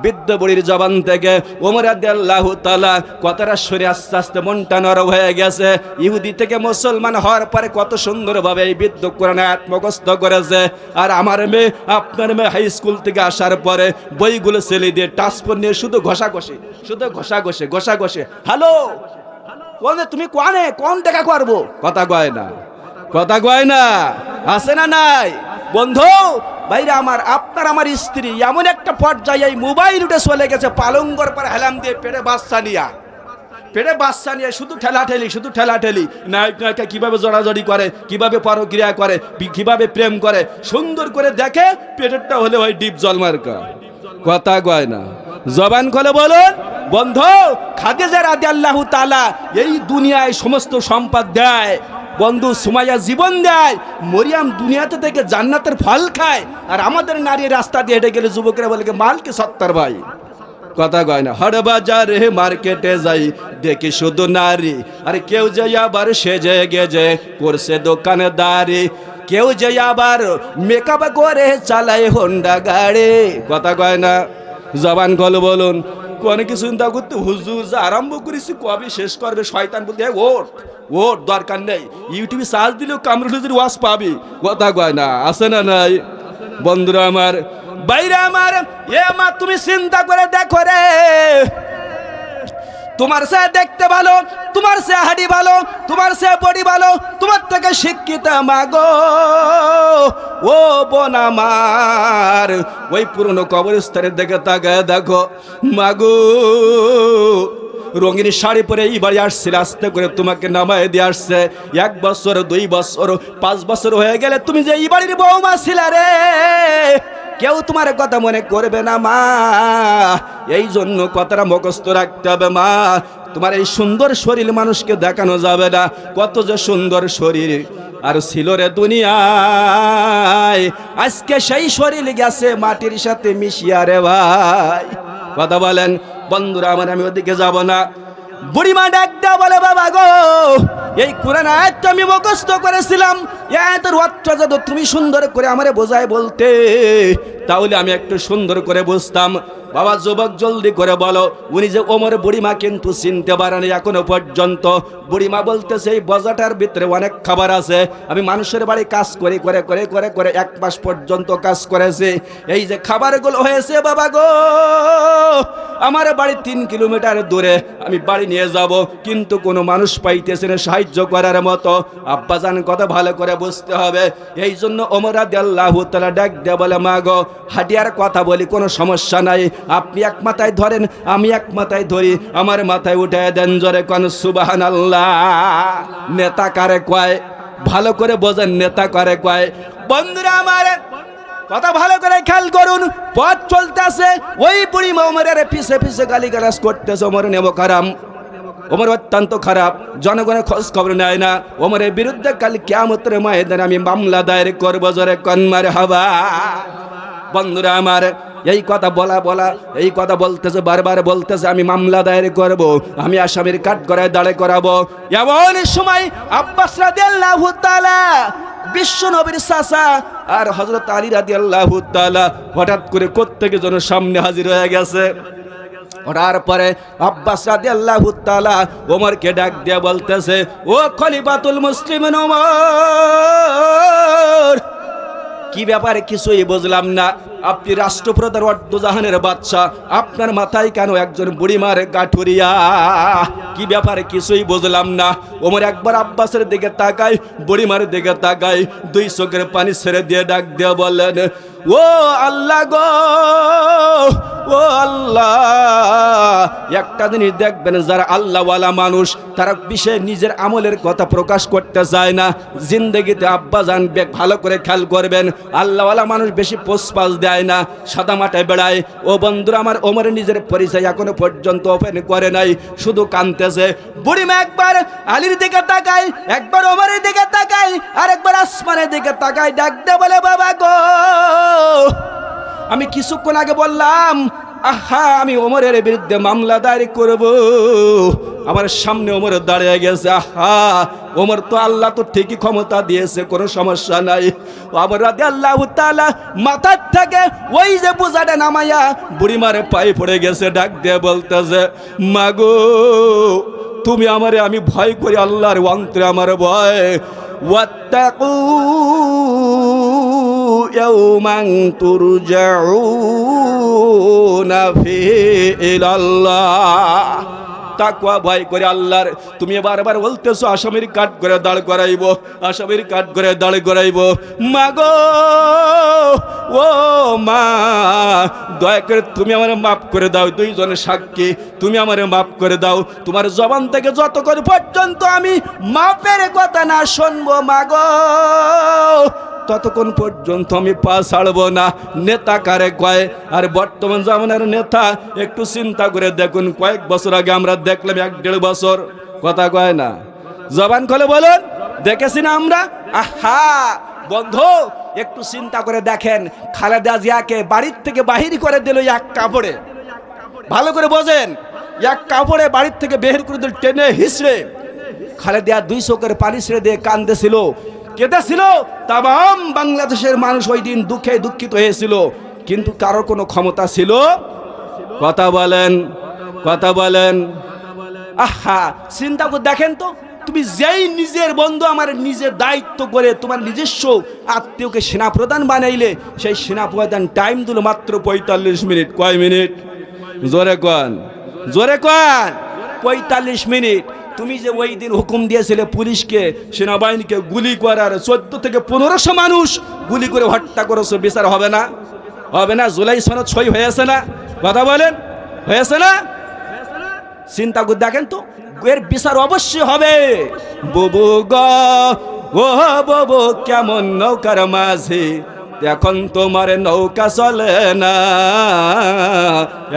বৃদ্ধ বুড়ির জবান থেকে ওমর রাদিয়াল্লাহু তাআলা কথাটা শুনে আস্তে আস্তে মনটা নরম হয়ে গেছে। ইহুদি থেকে মুসলমান হওয়ার পরে কত সুন্দরভাবে এই বৃদ্ধ কোরআন আয়াত মুখস্থ করেছে। আর আমার মেয়ে, আপনার মেয়ে হাই স্কুল থেকে আসার পরে বইগুলো ছেলে দিয়ে টাচফোন নিয়ে শুধু ঘষাঘষি, ঘষাঘষি। হ্যালো, তুমি কোন টাকা করবো? কথা কয় না, আছে না নাই? বন্ধু ভাইরা আমার, আপনার আমার স্ত্রী এমন একটা পর্যায়ে এই মোবাইল উঠে চলে গেছে, পালঙ্গর পর হেলাম দিয়ে পেটে বাচ্চা নিয়ে শুধু ঠেলাঠেলি, নায়িকা কিভাবে জড়াজড়ি করে, কিভাবে পরক্রিয়া করে, কিভাবে প্রেম করে, সুন্দর করে দেখে। পেটেরটা হলে ওই ডিপ জলমার্কা। কথা কয় না, জবান খোলে বলুন। বন্ধু, খাদিজা রাদিয়াল্লাহু তাআলা এই দুনিয়ায় সমস্ত সম্পদ দেয়, বন্ধু সুমাইয়া জীবন দেয়, মরিয়াম দুনিয়াতে থেকে জান্নাতের ফল খায়। আর আমাদের নারী রাস্তা দিয়ে হেঁটে গেলে যুবকরা বলে মালকে সত্তর ভাই। কথা কয় না। হাট বাজারে মার্কেটে যাই দেখি শুধু নারী, আর কেউ যে আবার সেজে গেজে করছে দোকানদারি, কেউ যে আবার মেকআপ করে চালায় হোন্ডা গাড়ি। কথা কয় না, জবান কল বলুন। অনেক কিছু চিন্তা করতে হুজুর আরম্ভ করেছি, কবে শেষ করবে? শয়তান বলতে ওর দরকার নেই, ইউটিউবে সার্চ দিলেও কামরুল হুজুর ওয়াজ পাবি। কথা কয় না, আছে না নাই? বন্ধুরা আমার, বাইরে আমার, এ মা তুমি চিন্তা করে দেখো রে, তোমার সে দেখতে ভালো, তোমার সে হাড়ি ভালো, তোমার সে বডি ভালো, তোমার থেকে শিক্ষিত মাগো ও বোন আমার, ওই পুরনো কবরস্থানের দিকে তাকায় দেখো মাগো, রঙিন শাড়ি পরে এই বাড়ি আসছে, আস্তে করে তোমাকে নামায় দিয়ে আসছে। 1 বছর 2 বছর 5 বছর হয়ে গেলে তুমি যে এই বাড়ির বৌমা ছিলা রে, কেউ তোমার কথা মনে করবে না মা। এই জন্য কথাটা মুখস্থ রাখতে হবে মা। তোমার এই সুন্দর শরীর মানুষকে দেখানো যাবে না, কত যে সুন্দর শরীর আর ছিল রে দুনিয়ায়, আজকে সেই শরীর গেছে মাটির সাথে মিশিয়া রে ভাই। কথা বলেন বন্ধুরা আমার, আমি ওদিকে যাব না। বুড়িমা ডাক দেয়া বলে বাবা গো, এই কোরআন আয়াতটা আমি মুখস্থ করেছিলাম, এত অর্থ যদি তুমি সুন্দর করে আমারে বোঝায় বলতে, তাহলে আমি একটু সুন্দর করে বুঝতাম। বাবা যুবক জলদি করে বলো। উনি যে ওমর বুড়িমা কিন্তু চিনতে পারেনি এখনো পর্যন্ত। বুড়িমা বলতেছে এই বজাটার ভিতরে অনেক খাবার আছে, আমি মানুষের বাড়ি কাজ করে করে করে করে করে 1 মাস পর্যন্ত কাজ করেছি, এই যে খাবারগুলো হয়েছে বাবা গো, আমার বাড়ি 3 কিলোমিটার দূরে, আমি বাড়ি নিয়ে যাব, কিন্তু কোনো মানুষ পাইতেছে না সাহায্য করার মতো। আব্বাজান কথা ভালো করে বুঝতে হবে। এই জন্য ওমর রাদিয়াল্লাহু তাআলা ডাক দিয়ে বলে মা গো, হাটিয়ার কথা বলি, কোনো সমস্যা নাই, আপনি এক মাথায় ধরেন, আমি এক মাথায় ধরি, আমার মাথায় উঠায় দেন, জোরে কোন সুবহানাল্লাহ। নেতা কারে কয়? ভালো করে বোঝেন, নেতা কারে কয়? বন্ধুরা আমার, কথা ভালো করে খেয়াল করুন। পথ চলতেছে, ওই বুড়ি ওমরের পিছে পিছে গালিগালাজ করতেছে, ওমর নেমো খারাপ, ওমর অত্যন্ত খারাপ, জনগণের খোঁজ খবর নেয় না। ওমরের বিরুদ্ধে কাল কিয়ামতের ময়দানে আমি মামলা দায়ের করব, জোরে কোন মারহাবা। বন্ধুরা আমার, এই কথা বলা এই কথা বলতেছে, বারবার বলতেছে আমি মামলা দায়ের করব, আমি আসামির কাঠগড়ায় দাঁড়ে করাবো। এমন সময় আব্বাস রাদিয়াল্লাহু তাআলা, বিশ্ব নবীর চাচা আর হযরত আলী রাদিয়াল্লাহু তাআলা হঠাৎ করে কোত্থেকে যেন সামনে হাজির হয়ে গেছে। ওঠার পরে আব্বাস রাদিয়াল্লাহু তাআলা ওমরকে ডাক দিয়ে বলতেছে, ও খলিফাতুল মুসলিমিন ওমর, কি ব্যাপারে কিছুই বুঝলাম না, আপনি রাষ্ট্রপ্রধান অর্ধজাহানের বাদশা, আপনার মাথায় কেন একজন বুড়িমার গাঠুরিয়া? কি ব্যাপারে কিছুই বুঝলাম না। ওমর একবার আব্বাসের দিকে তাকায়, বুড়িমার দিকে তাকায়, 2 চোখের পানি ছেড়ে দিয়ে ডাক দিয়ে বললেন, ও আল্লাহ গো, ও আল্লাহ, একটা জিনিস দেখবেন, যারা আল্লাহওয়ালা মানুষ তারা বিশেষ নিজের আমলের কথা প্রকাশ করতে চায় না। জিন্দেগিতে আব্বা জান ভালো করে খেয়াল করবেন, আল্লাহওয়ালা মানুষ বেশি পোষপাস দেয় না, সাদা মাটায় বেড়ায়। ও বন্ধুরা আমার, ওমরের নিজের পরিচয় এখনো পর্যন্ত ওপেন করে নাই, শুধু কাঁদতেছে। বুড়িমা একবার আলীর দিকে তাকায়, একবার ওমরের দিকে তাকায়, আর একবার আসমানের দিকে তাকায়, ডাক দে বলে বাবা গো, আমি কিছুক্ষণ আগে বললাম আহা আমি ওমরের বিরুদ্ধে মামলা দায়ের করব। আমার সামনে ওমর দাঁড়িয়ে গেছে। আহা ওমর তো আল্লাহ তো ঠিকই ক্ষমতা দিয়েছে, কোনো সমস্যা নাই। ওমর রাদিয়াল্লাহু তাআলা মাথার থেকে ওই যে বোঝাটা নামাইয়া বুড়িমার পায়ে পড়ে গেছে, ডাক দিয়ে বলতেছে, মাগো তুমি আমারে, আমি ভয় করি, আল্লাহর অন্তরে আমার ভয়। ওয়াত্তাকু ইয়াওমান তুরজাউনা ফিহি ইলাল্লাহ। তাকওয়া ভয় করে আল্লাহর। তুমি বারবার বলতেছো আসামির কাঠ করে দাঁড় করাইব, আসামির কাঠ করে দাঁড় করাইব। মাগো ও মা, দয়া করে তুমি আমারে মাফ করে দাও। দুইজনের সাক্ষী, তুমি আমারে মাফ করে দাও। তোমার জবান থেকে যতক্ষণ পর্যন্ত আমি মাপের কথা না শুনবো মাগো, ততক্ষণ পর্যন্ত আমি পা ছাড়বো না। নেতা কারে কয়? আর বর্তমান জামানার নেতা একটু চিন্তা করে দেখুন, কয়েক বছর আগে আমরা দেখলাম 1-1.5 বছর, কথা কয় না, জবান খোলে বলুন, দেখেছি না আমরা? আহা বন্ধু একটু চিন্তা করে দেখেন, খালেদা জিয়াকে বাড়ির থেকে বাহির করে দিল এক কাপড়ে, ভালো করে বোঝেন, এক কাপড়ে বাড়ির থেকে বের করে দিল, টেনে হিসড়ে। খালেদা 2 চোখের পানি ছেড়ে দিয়ে কান্দেছিল, কেঁদেছিল। তামাম বাংলাদেশের মানুষ ওই দিন দুঃখে দুঃখিত হয়েছিল, কিন্তু কারোর কোনো ক্ষমতা ছিল? কথা বলেন, কথা বলেন। আহা চিন্তা করে দেখেন তো, তুমি যেই নিজের বন্ধু আমার নিজের দায়িত্ব করে তোমার নিজস্ব আত্মীয়কে সেনাপ্রধান বানাইলে, সেই সেনাপ্রধান টাইম দিল মাত্র 45 মিনিট। কয় মিনিট? জোরে কন, জোরে কন, 45 মিনিট। তুমি যে ওই দিন হুকুম দিয়েছিলে পুলিশকে, সেনাবাহিনীকে গুলি করার, 14 থেকে 1500 মানুষ গুলি করে হত্যা করেছো, বিচার হবে না? হবে না? জুলাই সনদ সই হয়েছে না? কথা বলেন, হয়েছে না? চিন্তা করে দেখেন তো, এর বিচার অবশ্যই হবে। বুবু গো ও বুবু কেমন নৌকার মাঝি, এখন তোমার নৌকা চলে না,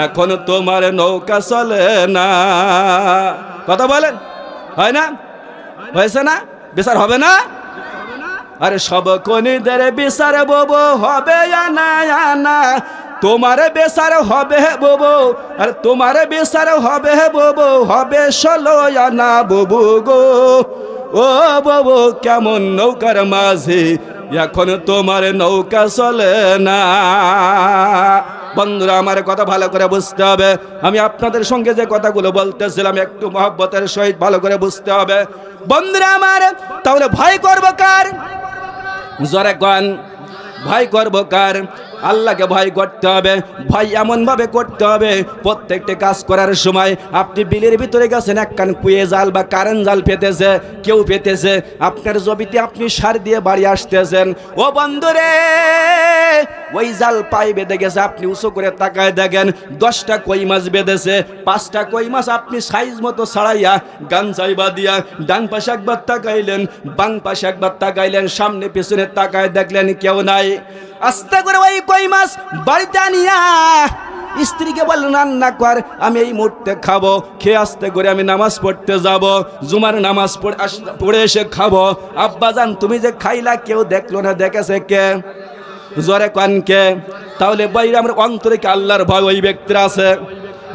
এখন তোমার নৌকা চলে না। কথা বলেন, হয় না? হয়েছে না? বিচার হবে না? আরে সব কোনিদের বিচার ববো হবে আনা আনা, তোমার বিচার হবে ববো, আর তোমার বিচার হবে ববো, হবে 16 আনা ববু গো ও ববু কেমন নৌকার মাঝি, এখন তোমার নৌকা চলে না। বন্ধুরা আমার কথা ভালো করে বুঝতে হবে, আমি আপনাদের সঙ্গে যে কথাগুলো বলতেছিলাম একটু মহব্বতের সহিত ভালো করে বুঝতে হবে। বন্ধুরা আমার, তাহলে ভয় করবো কার? জোরে কন, ভয় করবো কার? আল্লাহকে ভয় করতে হবে। ভয় এমনভাবে করতে হবে, প্রত্যেকটা কাজ করার সময় আপনি বিলের ভিতরে গেছেন, একখান কুয়ে জাল বা কারেন্ট জাল পেতেছে, কেউ পেতেছে, আপনার জমিতে আপনি সার দিয়ে বাড়ি আসতেছেন, ও বন্ধুরে ওই জাল পাই বেঁধে গেছে, আপনি উঁচু করে তাকায় দেখেন 10টা কই মাছ বেঁধেছে, 5টা কই মাছ আপনি সাইজ মতো ছাড়াইয়া গামছাই বাঁধিয়া ডান পাশে একবার তাকাইলেন, বাম পাশে একবার তাকাইলেন, সামনে পেছনে তাকায় দেখলেন কেউ নাই। আস্তে করে ওই কই মাছ বাড়িতে আনিয়া স্ত্রীকে বললেন রান্না কর, আমি এই মুহূর্তে খাবো, খেয়ে আস্তে করে আমি নামাজ পড়তে যাব, জুমার নামাজ পড়ে এসে খাবো। আব্বাজান তুমি যে খাইলা কেউ দেখলো না, দেখেছে কে? জোরে কন কে? তাহলে বাইরে আমার অন্তরে কি আল্লাহর ভয় ওই ব্যক্তির আছে?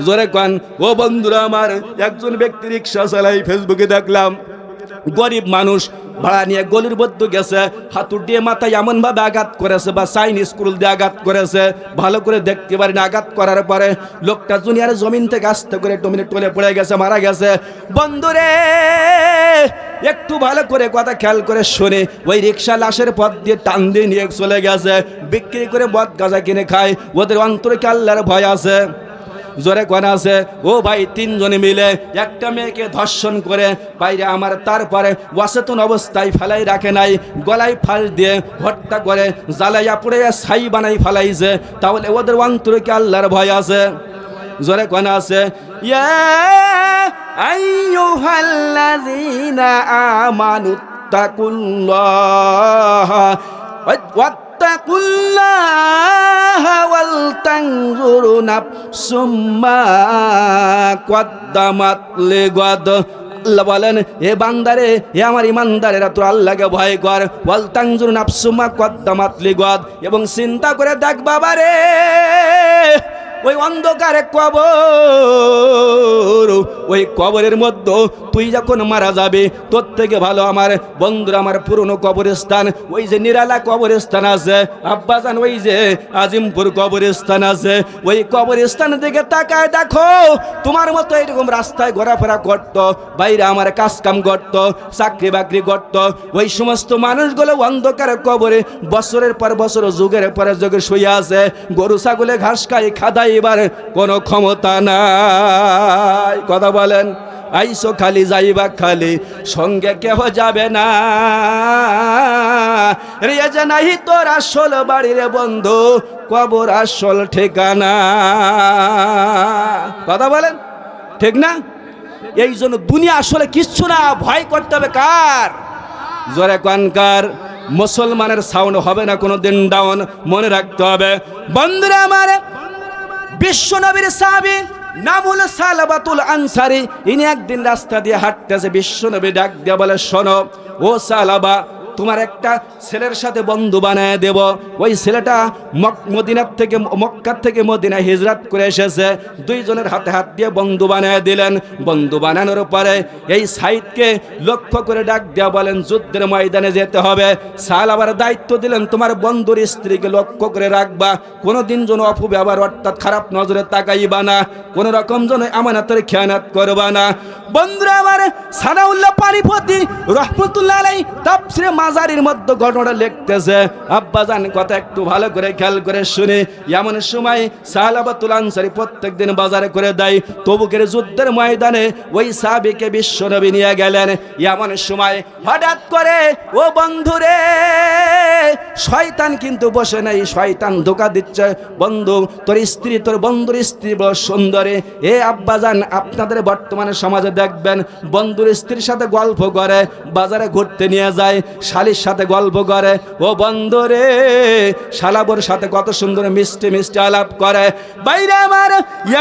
জোরে কন। ও বন্ধুরা আমার, একজন ব্যক্তি রিক্সা চালাই, ফেসবুকে দেখলাম, গরিব মানুষ, ভাড়া নিয়ে গলির মধ্যে গেছে, হাতুড় দিয়ে মাথায় এমনভাবে আঘাত করেছে বা চাইনিজ স্ক্রুল দিয়ে আঘাত করেছে, ভালো করে দেখতে পারি না। আঘাত করার পরে লোকটা জুনিয়র জমিন থেকে আস্তে করে টলে পড়ে গেছে, মারা গেছে। বন্ধুরে একটু ভালো করে কথা খেয়াল করে শুনে, ওই রিক্সা লাশের পথ দিয়ে টান দিয়ে নিয়ে চলে গেছে, বিক্রি করে মদ গাঁজা কিনে খায়। ওদের অন্তরে কি আল্লাহর ভয় আছে? জোরে কোন আছে? ও ভাই 3 জনে মিলে একটা মেয়েকে ধর্ষণ করে বাইরে আমার, তারপরে অচেতন অবস্থায় ফেলাই রাখে নাই, গলায় ফাঁস দিয়ে হত্যা করে জ্বালাইয়া পুড়ে ছাই বানাই ফেলাইছে। তাহলে ওদের অন্তরে কি আল্লাহর ভয় আছে? জোরে কোন আছে? ইয়া আইয়ুহাল্লাযীনা আমানু তাকুল্লাহ ওয়াত্তাকুল্লাহা ওয়াল তানজুরু নাফসুম মা কদ্দামাত লিগাদ। আল্লাহ বলেন, হে বান্দারে, হে আমার ইমানদারেরা, তো আল্লাহকে ভয় কর। ওয়াল তানজুরু নাফসুম মা কদ্দামাত লিগাদ, এবং চিন্তা করে দেখ বাবারে, ওই অন্ধকারে কবর, ওই কবরের মধ্যে তুই যখন মারা যাবে তোর থেকে ভালো আমার বন্ধুরা আমার পুরনো কবরস্থান, ওই যে নিরালা কবরস্থান আছে আব্বাজান, ওই যে আজিমপুর কবরস্থান আছে, ওই কবরস্থানের দিকে তাকায় দেখো তোমার মতো এরকম রাস্তায় ঘোরাফেরা করত, বাইরে আমার কাজ কাম করত, চাকরি বাকরি করত, ওই সমস্ত মানুষগুলো অন্ধকারে কবরে বছরের পর বছর যুগের পরে যুগে শুয়ে আছে, গরু ছাগলে ঘাস খায় খাদাই এবার কোনো ক্ষমতা নাই। কথা বলেন, আইসো খালি যাইবা খালি, সঙ্গে কেহ যাবে না রে, যে নাহি তোর আসল বাড়ি রে বন্ধু, কবর আসল ঠিকানা। কথা বলেন ঠিক না? এই জন্য দুনিয়া আসলে কিচ্ছু না, ভয় করতে হবে কার? জোরে কানকার মুসলমানের সাউন্ড হবে না কোনো দিন ডাউন, মনে রাখতে হবে। বন্ধুরা আমার, বিশ্ব নবীর সাহাবী নাম হলো সালাবাতুল আনসারী, ইনি একদিন রাস্তা দিয়ে হাঁটতেছে, বিশ্ব নবী ডাক দিয়ে বলে শোনো ও সালাবা, তোমার একটা ছেলের সাথে বন্ধু বানায় দেব। ওই ছেলেটা মদিনার থেকে মক্কা থেকে মদিনায় হিজরত করে এসেছে, দুইজনের হাতে হাত দিয়ে বন্ধু বানায় দিলেন। বন্ধু বানানোর পরে এই সাইদকে লক্ষ্য করে ডাক দেওয়া বলেন যুদ্ধের ময়দানে যেতে হবে। সালাবার দায়িত্ব দিলেন তোমার বন্ধুর স্ত্রীকে লক্ষ্য করে রাখবা, কোনোদিন যেন অপব্যবহার অর্থাৎ খারাপ নজরে তাকাইবা না, কোন রকম যেন আমানতের খেয়ানত করবা না। বন্ধুরা আমার, সানাউল্লাহ পানিপতি রহমতুল্লাহ আলাইহি তাফসীরে মাজারির মধ্যে ঘটনাটা লিখতেছে। আব্বাজান কথা একটু ভালো করে খেয়াল করে শুনে, এমন সময় সালাবাতুল আনসারী প্রত্যেকদিন বাজারে করে দেয়, তবুকের যুদ্ধের ময়দানে ওই সাহাবীকে বিশ্বনবী নিয়ে গেলেন। এমন সময় হঠাৎ করে ও বন্ধুরে, শয়তান কিন্তু বসে নাই, শয়তান ধোঁকা দিচ্ছে, বন্ধু তোর স্ত্রী, তোর বন্ধুর স্ত্রী বড় সুন্দরী। এ আব্বাজান, আপনাদের বর্তমানে সমাজে দেখবেন বন্ধুর স্ত্রীর সাথে গল্প করে, বাজারে ঘুরতে নিয়ে যায়, শালির সাথে গল্প করে। ও বন্ধুরে, শালাবোর সাথে কত সুন্দর মিষ্টি মিষ্টি আলাপ করে। বাইরে আমার,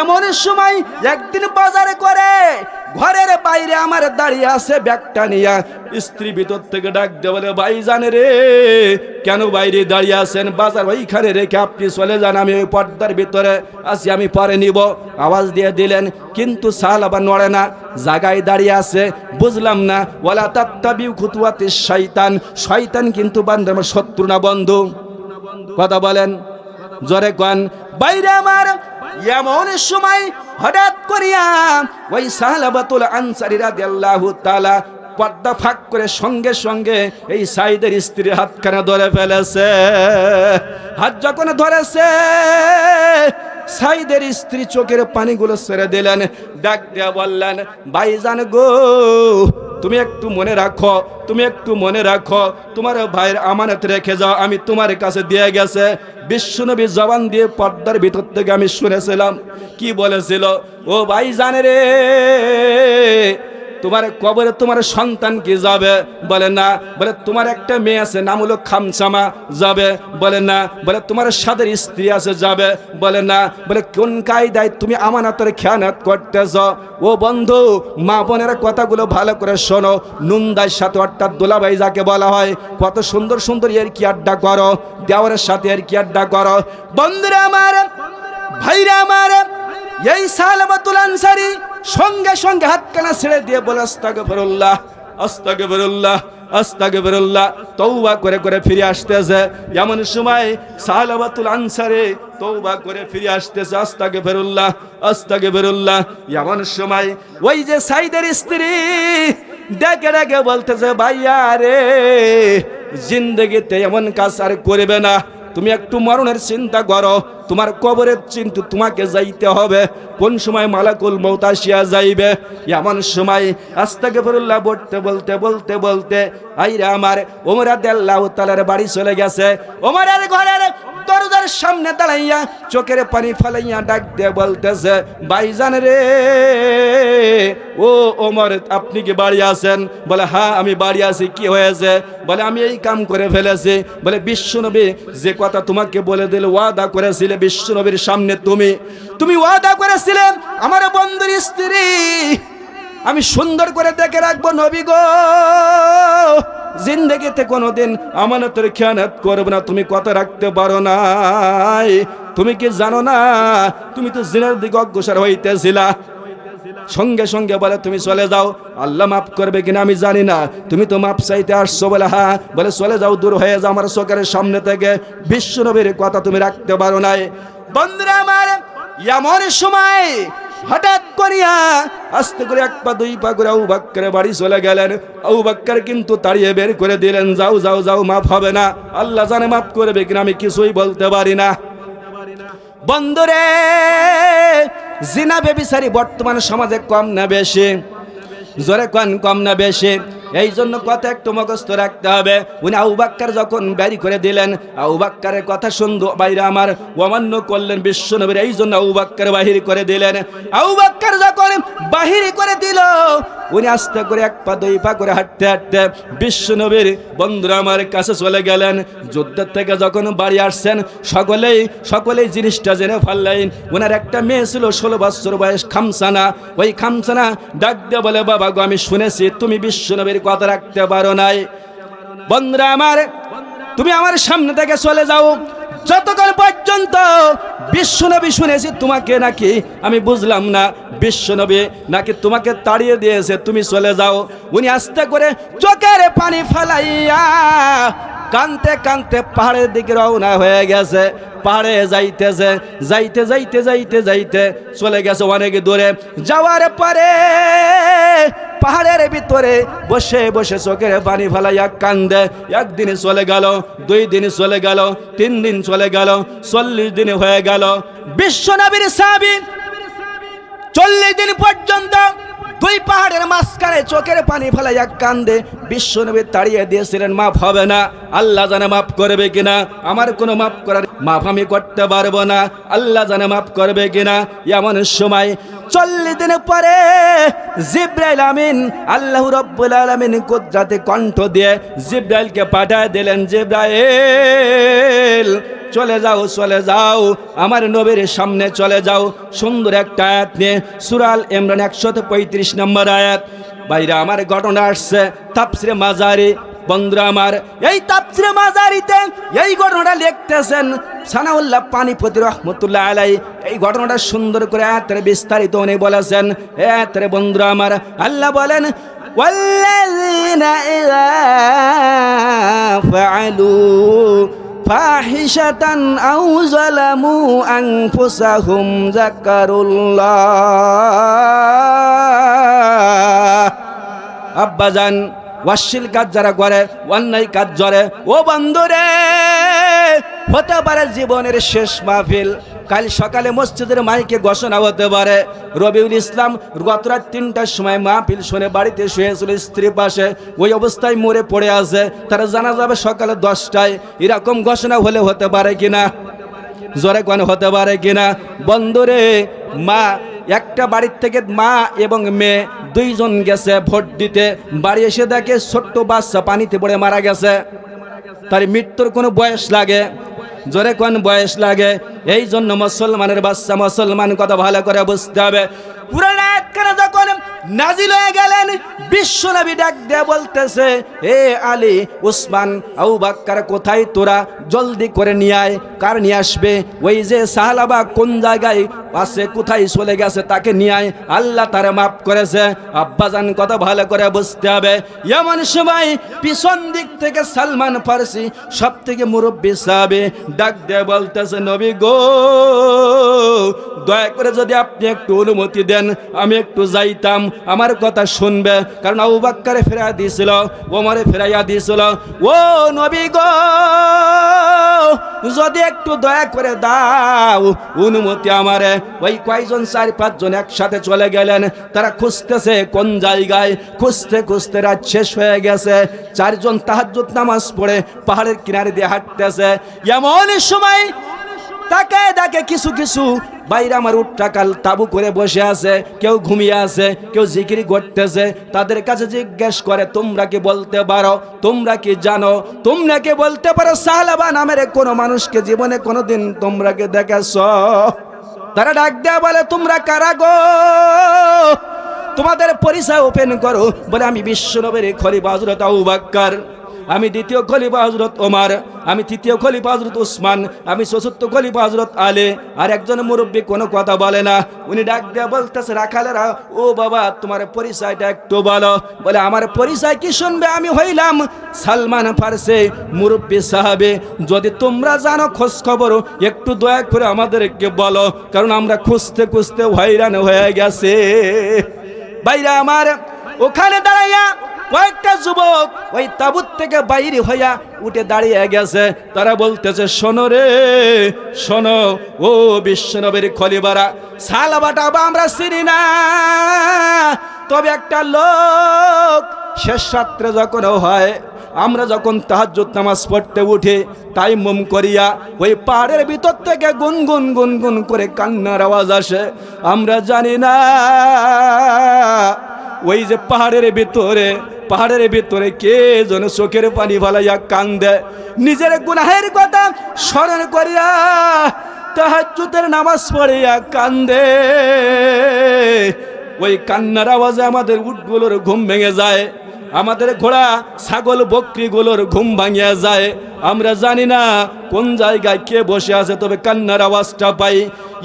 এমন সময় একদিন বাজারে করে ঘরের বাইরে আমার দাঁড়িয়ে আছে ব্যাগটা নিয়ে, স্ত্রী ভিতর থেকে ডাক দিয়ে বলে ভাইজান রে, কেন বাইরে দাঁড়িয়ে আছেন? বাজার ওইখানে রেখে আপনি চলে যান, আমি ওই পর্দার ভিতরে আছি, আমি পরে নিব। আওয়াজ দিয়ে দিলেন, কিন্তু সাহাবা নড়ে না, জায়গায় দাঁড়িয়ে আছে। বুঝলাম না, ওয়ালা তাত্তাবিউ খুতুওয়াতিশ শয়তান, শয়তান কিন্তু বান্দার শত্রু না বন্ধু। কথা বলেন, জোরে কোন। বাইরে আমার, এমন সময় হঠাৎ করিয়া ওই সালাবাতুল আনসারী রাদিয়াল্লাহু তাআলা পর্দা ফাঁক করে সঙ্গে সঙ্গে এই সাইদের স্ত্রীর হাতখানা ধরে ফেলেছে। হাত যখন ধরেছে, সাইদের স্ত্রী চোখের পানিগুলো ছেড়ে দিলেন, ডাক দিয়া বললেন ভাইজান গো, তুমি একটু মনে রাখো, তুমি একটু মনে রাখো, তোমার ভাইয়ের আমানত রেখে যাও, আমি তোমার কাছে দিয়ে গেছে। বিশ্বনবী জবান দিয়ে পর্দার ভিতর থেকে আমি শুনেছিলাম কি বলেছিল, ও ভাইজান রে, তোমার কবরে তোমার সন্তান কি যাবে? বলে না। বলে তোমার একটা মেয়ে আছে নাম হলো খামসামা, যাবে? বলে না। বলে তোমার সাদের স্ত্রী আছে, যাবে? বলে না। বলে কোন কায়দায় তুমি আমানতের খেয়ানত করতেছ? ও বন্ধু, মা বোনের কথাগুলো ভালো করে শোনো। নুনদার সাথে অর্থাৎ দুলাভাই যাকে বলা হয়, কত সুন্দর সুন্দর এর কি আড্ডা করো, দেওয়ারের সাথে এর কি আড্ডা করো। বন্ধুরা আমার, ভাইরা আমার, এই সালাবাতুল আনসারী সঙ্গে সঙ্গে হাতখানা ছেড়ে দিয়ে বলে আস্তাগফিরুল্লাহ, আস্তাগফিরুল্লাহ, আস্তাগফিরুল্লাহ, তওবা করে করে ফিরে আসতেছে। এমন সময় সালাবাতুল আনসারী তওবা করে ফিরে আসতেছে, আস্তাগফিরুল্লাহ, আস্তাগফিরুল্লাহ। এমন সময় ওই যে সাইদের স্ত্রী ডেকে ডেকে বলতেছে, ভাইয়া রে, জিন্দগিতে এমন কাজ আর করবে না, তুমি একটু মরণের চিন্তা করো, তোমার কবরের চিন্তা তোমাকে যাইতে হবে, কোন সময় মালাকুল মউত আসিয়া যাইবে। এমন সময় আস্তাগফিরুল্লাহ বলতে বলতে বলতে বলতে আইরে আমার ওমর রাদিয়াল্লাহু তাআলার বাড়ি চলে গেছে। ওমরের ঘরের দরজার সামনে দাঁড়াইয়া চোখের পানি ফেলাইয়া ডাক দিয়ে বলতেছে, ভাইজান রে, ও ওমর, আপনি কি বাড়ি আছেন? বলে হ্যাঁ আমি বাড়ি আছি। কি হয়েছে? বলে আমি এই কাম করে ফেলেছি। বলে বিশ্বনবী যে কথা তোমাকে বলে দিল, ওয়াদা করেছিলে বিশ্বনবীর সামনে, তুমি ওয়াদা করেছিলে আমার বন্ধুর স্ত্রী আমি সুন্দর করে দেখে রাখবো, নবী গো জিন্দেগিতে কোনোদিন আমানতের খেয়ানত করবে না, তুমি কথা রাখতে পারো না। তুমি কি জানো না তুমি তো জিনার দিকে অগ্রসর হইতেছিলা? সঙ্গে সঙ্গে বলে তুমি চলে যাও। আল্লাহ মাফ করবে কিনা আমি জানি না, তুমি তো মাপ চাইতে আসছো। বলে হ্যাঁ। বলে চলে যাও, দূর হয়ে যাও আমার চোখের সামনে থেকে। বিশ্ব নবীর কথা তুমি রাখতে পারো নাই। বন্ধুরা আমার, এমন সময় হঠাৎ করিয়া আস্তে করে এক পা দুই পা করে আবু বকরের বাড়ি চলে গেলেন। আবু বকর কিন্তু তাড়িয়ে বের করে দিলেন, যাও যাও যাও, মাফ হবে না। আল্লাহ জানে মাফ করবে কিনা, আমি কিছুই বলতে পারি না। বন্ধুরে, জিনা ব্যভিচারী বর্তমান সমাজে কম না বেশি? জোরে কোন কম না বেশি? এই জন্য কথা একটু মুখস্থ রাখতে হবে। উনি আবু বকর যখন বেরি করে দিলেন, আবু বকরের কথা শুনতো বাইরে আমার অমান্য করলেন বিশ্ব নবীর, এই জন্য আবু বকর বাহির করে দিলেন। আবু বকর যখন বাহির করে দিল, উনি আস্তে করে এক পা দুই পা করে হাঁটতে হাঁটতে বিশ্ব নবীর বন্ধুরা আমার কাছে চলে গেলেন। যুদ্ধের থেকে যখন বাড়ি আসছেন, সকলেই জিনিসটা জেনে ফেললেন। ওনার একটা মেয়ে ছিল 16 বছর বয়স, খামসানা। ওই খামসানা ডাক দিয়ে বলে, বাবা গো, আমি শুনেছি তুমি বিশ্ব নবীর কথা রাখতে পারো নাই। বন্ধুরা আমার, তুমি আমার সামনে থেকে চলে যাও। যতক্ষণ পর্যন্ত বিশ্বনবী শুনেছি তোমাকে নাকি আমি বুঝলাম না, বিশ্বনবী নাকি তোমাকে তাড়িয়ে দিয়েছে, তুমি চলে যাও। উনি আস্তে করে চোখের পানি ফেলাইয়া কানতে কানতে পাহাড়ের দিকে রওনা হয়ে গেছে। পাহাড়ে যাইতেছে, যাইতে যাইতে যাইতে যাইতে চলে গেছে অনেক দূরে। যাওয়ার পরে পাহাড়ের ভিতরে বসে বসে চোখের পানি ফেলাইয়া কান্দে। একদিন চলে গেল, 2 দিন চলে গেল, 3 দিন চলে গেল, 40 দিন হয়ে গেল। বিশ্বনবীর সাহাবী 40 দিন পর্যন্ত 2 পাহাড়ের মাঝখানে চোখের পানি ফেলাইয়া কান্দে। বিশ্বনবী তাড়িয়ে দিয়েছিলেন, মাফ হবে না। আল্লাহ জানে মাফ করবে কিনা, আমার কোনো মাফ আমি করতে পারবো না। আল্লাহ জানে মাফ করবে কিনা। এমন সময় 40 দিন পরে জিবরাইল আমিন, আল্লাহ রাব্বুল আলামিন কুদরতে কণ্ঠ দিয়ে জিবরাইলকে পাঠিয়ে দিলেন, জিবরাইল চলে যাও, চলে যাও, আমার নবীর সামনে চলে যাও। সুন্দর একটা আয়াত নিয়ে সূরা আল ইমরান 135 নম্বর আয়াত। বাইরে আমার ঘটনা আসছে তাফসিরে মাজারি। বন্ধুরা আমার, এই তাফসিরে মাজারিতে এই ঘটনাটা লিখতেছেন সানাউল্লাহ পানিপতি রহমতুল্লাহ আলাই। এই ঘটনাটা সুন্দর করে আয়াতের বিস্তারিত উনি বলেছেন। আয়াতের বন্ধুরা আমার, আল্লাহ বলেন, ওয়াল্লাযীনা ইযা ফাআলু ফাহিশাতান আও যালামু আনফুসাহুম যাকারুল্লাহ। আব্বাজান, অশ্লীল কাজ যারা করে, অন্যায় কাজ করে, ও বন্ধুরে, হতে পারে জীবনের শেষ মাহফিল। কাল সকালে মসজিদের মাইকে ঘোষণা হতে পারে, রবিউল ইসলাম গত রাত 3টার সময় মাহফিল শুনে বাড়িতে শুয়েছিল স্ত্রী পাশে, ওই অবস্থায় মরে পড়ে আছে, তারা জানা যাবে সকালে 10টায়। এরকম ঘোষণা হলে হতে পারে কিনা? জোরে কোন হতে পারে কিনা? বন্ধুরে, মা একটা বাড়ির থেকে মা এবং মেয়ে 2 জন গেছে ভোট দিতে। বাড়ি এসে দেখে ছোট্ট বাচ্চা পানিতে পড়ে মারা গেছে। তার মৃত্যুর কোনো বয়স লাগে? জোরে কোন বয়স লাগে? এই জন্য মুসলমানের বাচ্চা মুসলমান কথা ভালো করে বুঝতে হবে। পুরান আয়াতখানা যখন নাজিল হয়ে গেলেন, বিশ্বনবী ডাক দিয়ে বলতেছে, এ আলী, উসমান, আবু বকর কোথায় তোরা? জলদি করে নিয়ে আয়। কার নিয়ে আসবে? ওই যে সাহাবা কোন জায়গায় আছে, কোথায় চলে গেছে, তাকে নিয়ে আয়। আল্লাহ তারে মাফ করেছে। আব্বাজান কথা ভালো করে বুঝতে হবে। এমন সময় পিছন দিক থেকে সালমান ফারসি, সব থেকে মুরব্বী সাহাবী, ডাক দিয়ে বলতেছে, নবী গো, দয়া করে যদি আপনি একটু অনুমতি দেন, আমি একটু যাইতাম, আমার কথা শুনবে। কারণ আবু বকর ফেরাইয়া দিয়েছিল, ওমরে ফেরাইয়া দিয়েছিল। ও নবী গো, যদি একটু দয়া করে দাও অনুমতি আমারে। ওই কয়জন 4-5 জন একসাথে চলে গেলেন। তারা খুঁজতেছে কোন জায়গায়, খুঁজতে খুঁজতে রাত শেষ হয়ে গেছে। 4 জন তাহাজ্জুদ নামাজ পড়ে পাহাড়ের কিনারে দিয়ে হাঁটতেছে। এমন সময় তাকায় দেখে কিছু কিছু বাইরে আমার উট্টাকাল তাবু করে বসে আছে, কেউ ঘুমিয়ে আছে, কেউ জিকির করতেছে। তাদের কাছে জিজ্ঞেস করে, তোমরা কি বলতে পারো, তোমরা কি জানো, তোমরা কি বলতে পারো সাহাবা নামের কোনো মানুষকে জীবনে কোনোদিন তোমরা কি দেখেছ? তারা ডাক দেয়া বলে, তোমরা কারা গো? তোমাদের পরিচয় ওপেন করো। বলে, আমি বিশ্বনবীর খলিফা হযরত আবু বকর। আমি দ্বিতীয় খলিফা হযরত ওমর, আমি তৃতীয় খলিফা হযরত উসমান, আমি চতুর্থ খলিফা হযরত আলী। আর একজন মুরব্বী কোনো কথা বলে না। উনি ডাক দিয়ে বলতেছে, রাখালেরা, ও বাবা তোমার পরিচয়টা একটু বলো। বলে, আমার পরিচয় কি শুনবে? আমি হইলাম সালমান ফারসি, মুরব্বী সাহাবী। যদি তোমরা জানো খোঁজ খবর একটু দয়া করে আমাদেরকে বলো, কারণ আমরা খুঁজতে খুঁজতে হয়রান হয়ে গেছে। বাইরে আমার ওখানে দাঁড়াইয়া কয়েকটা যুবক ওই তাবুত থেকে বাইরে হইয়া উঠে দাঁড়িয়ে গেছে। তারা বলতেছে, শোনো রে শোনো, ও বিশ্বনবীর খলিফারা, সালাবাটা আমরা চিনি না, তবে একটা লোক শেষ রাত্রে যখন হয়, আমরা যখন তাহাজ্জুদ নামাজ পড়তে উঠি, তায়াম্মুম করিয়া ওই পাহাড়ের ভিতর থেকে গুনগুন গুনগুন করে কান্নার আওয়াজ আসে। আমরা জানি না ওই যে পাহাড়ের ভিতরে কে যেন চোখের পানি ফালাইয়া কান্দে, নিজের গুনাহের কথা স্মরণ করিয়া তাহাজ্জুদের নামাজ পড়িয়া কান্দে। ওই কান্নার আওয়াজে আমাদের উটগুলোর ঘুম ভেঙে যায়, আমাদের ঘোড়া ছাগল বকরিগুলোর ঘুম ভাঙিয়া যায়। আমরা জানি না কোন জায়গায় কে বসে আছে, তবে কান্নার আওয়াজটা পাই।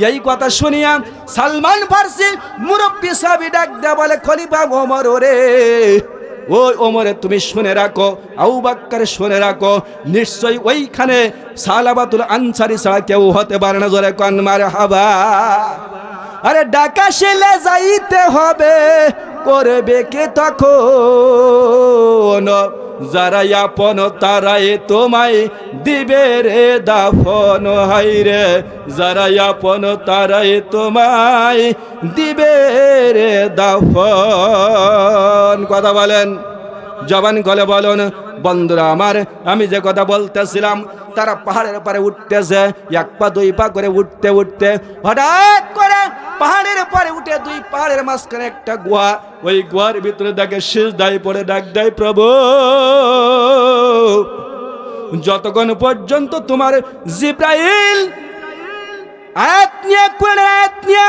এই কথা শুনিয়া সালমান ফারসি মুরব্বী সাহাবী ডাক দেয়া বলে, খলিফা ওমর রে, ওই ওমরে তুমি শুনে রাখো, আবু বকর শুনে রাখো, নিশ্চয়ই ওইখানে সালাবাতুল আনসারী ছাড়া কেউ হতে পারে না। জোরে কোন মারহাবা। আরে ঢাকা শিলে যাইতে হবে, করবে কে তখন? যারা আপন তারাই তোমায় দিবে রে দাফন। হাইরে, যারা আপন তারাই তোমায় দিবে রে দাফন। কথা বলেন, জবান গলে বলুন। বন্ধুরা আমার, আমি যে কথা বলতেছিলাম, তারা পাহাড়ের পারে উঠতেছে, এক পা দুই পা করে উঠতে উঠতে হঠাৎ করে পাহাড়ের পারে উঠে দুই পাহাড়ের মাঝখানে একটা গুহা। ওই গুহার ভিতরে দেখে সিজদায় পড়ে ডাক দেয়, প্রভু, যতক্ষণ পর্যন্ত তোমার জিব্রাইল আয়াত নিয়ে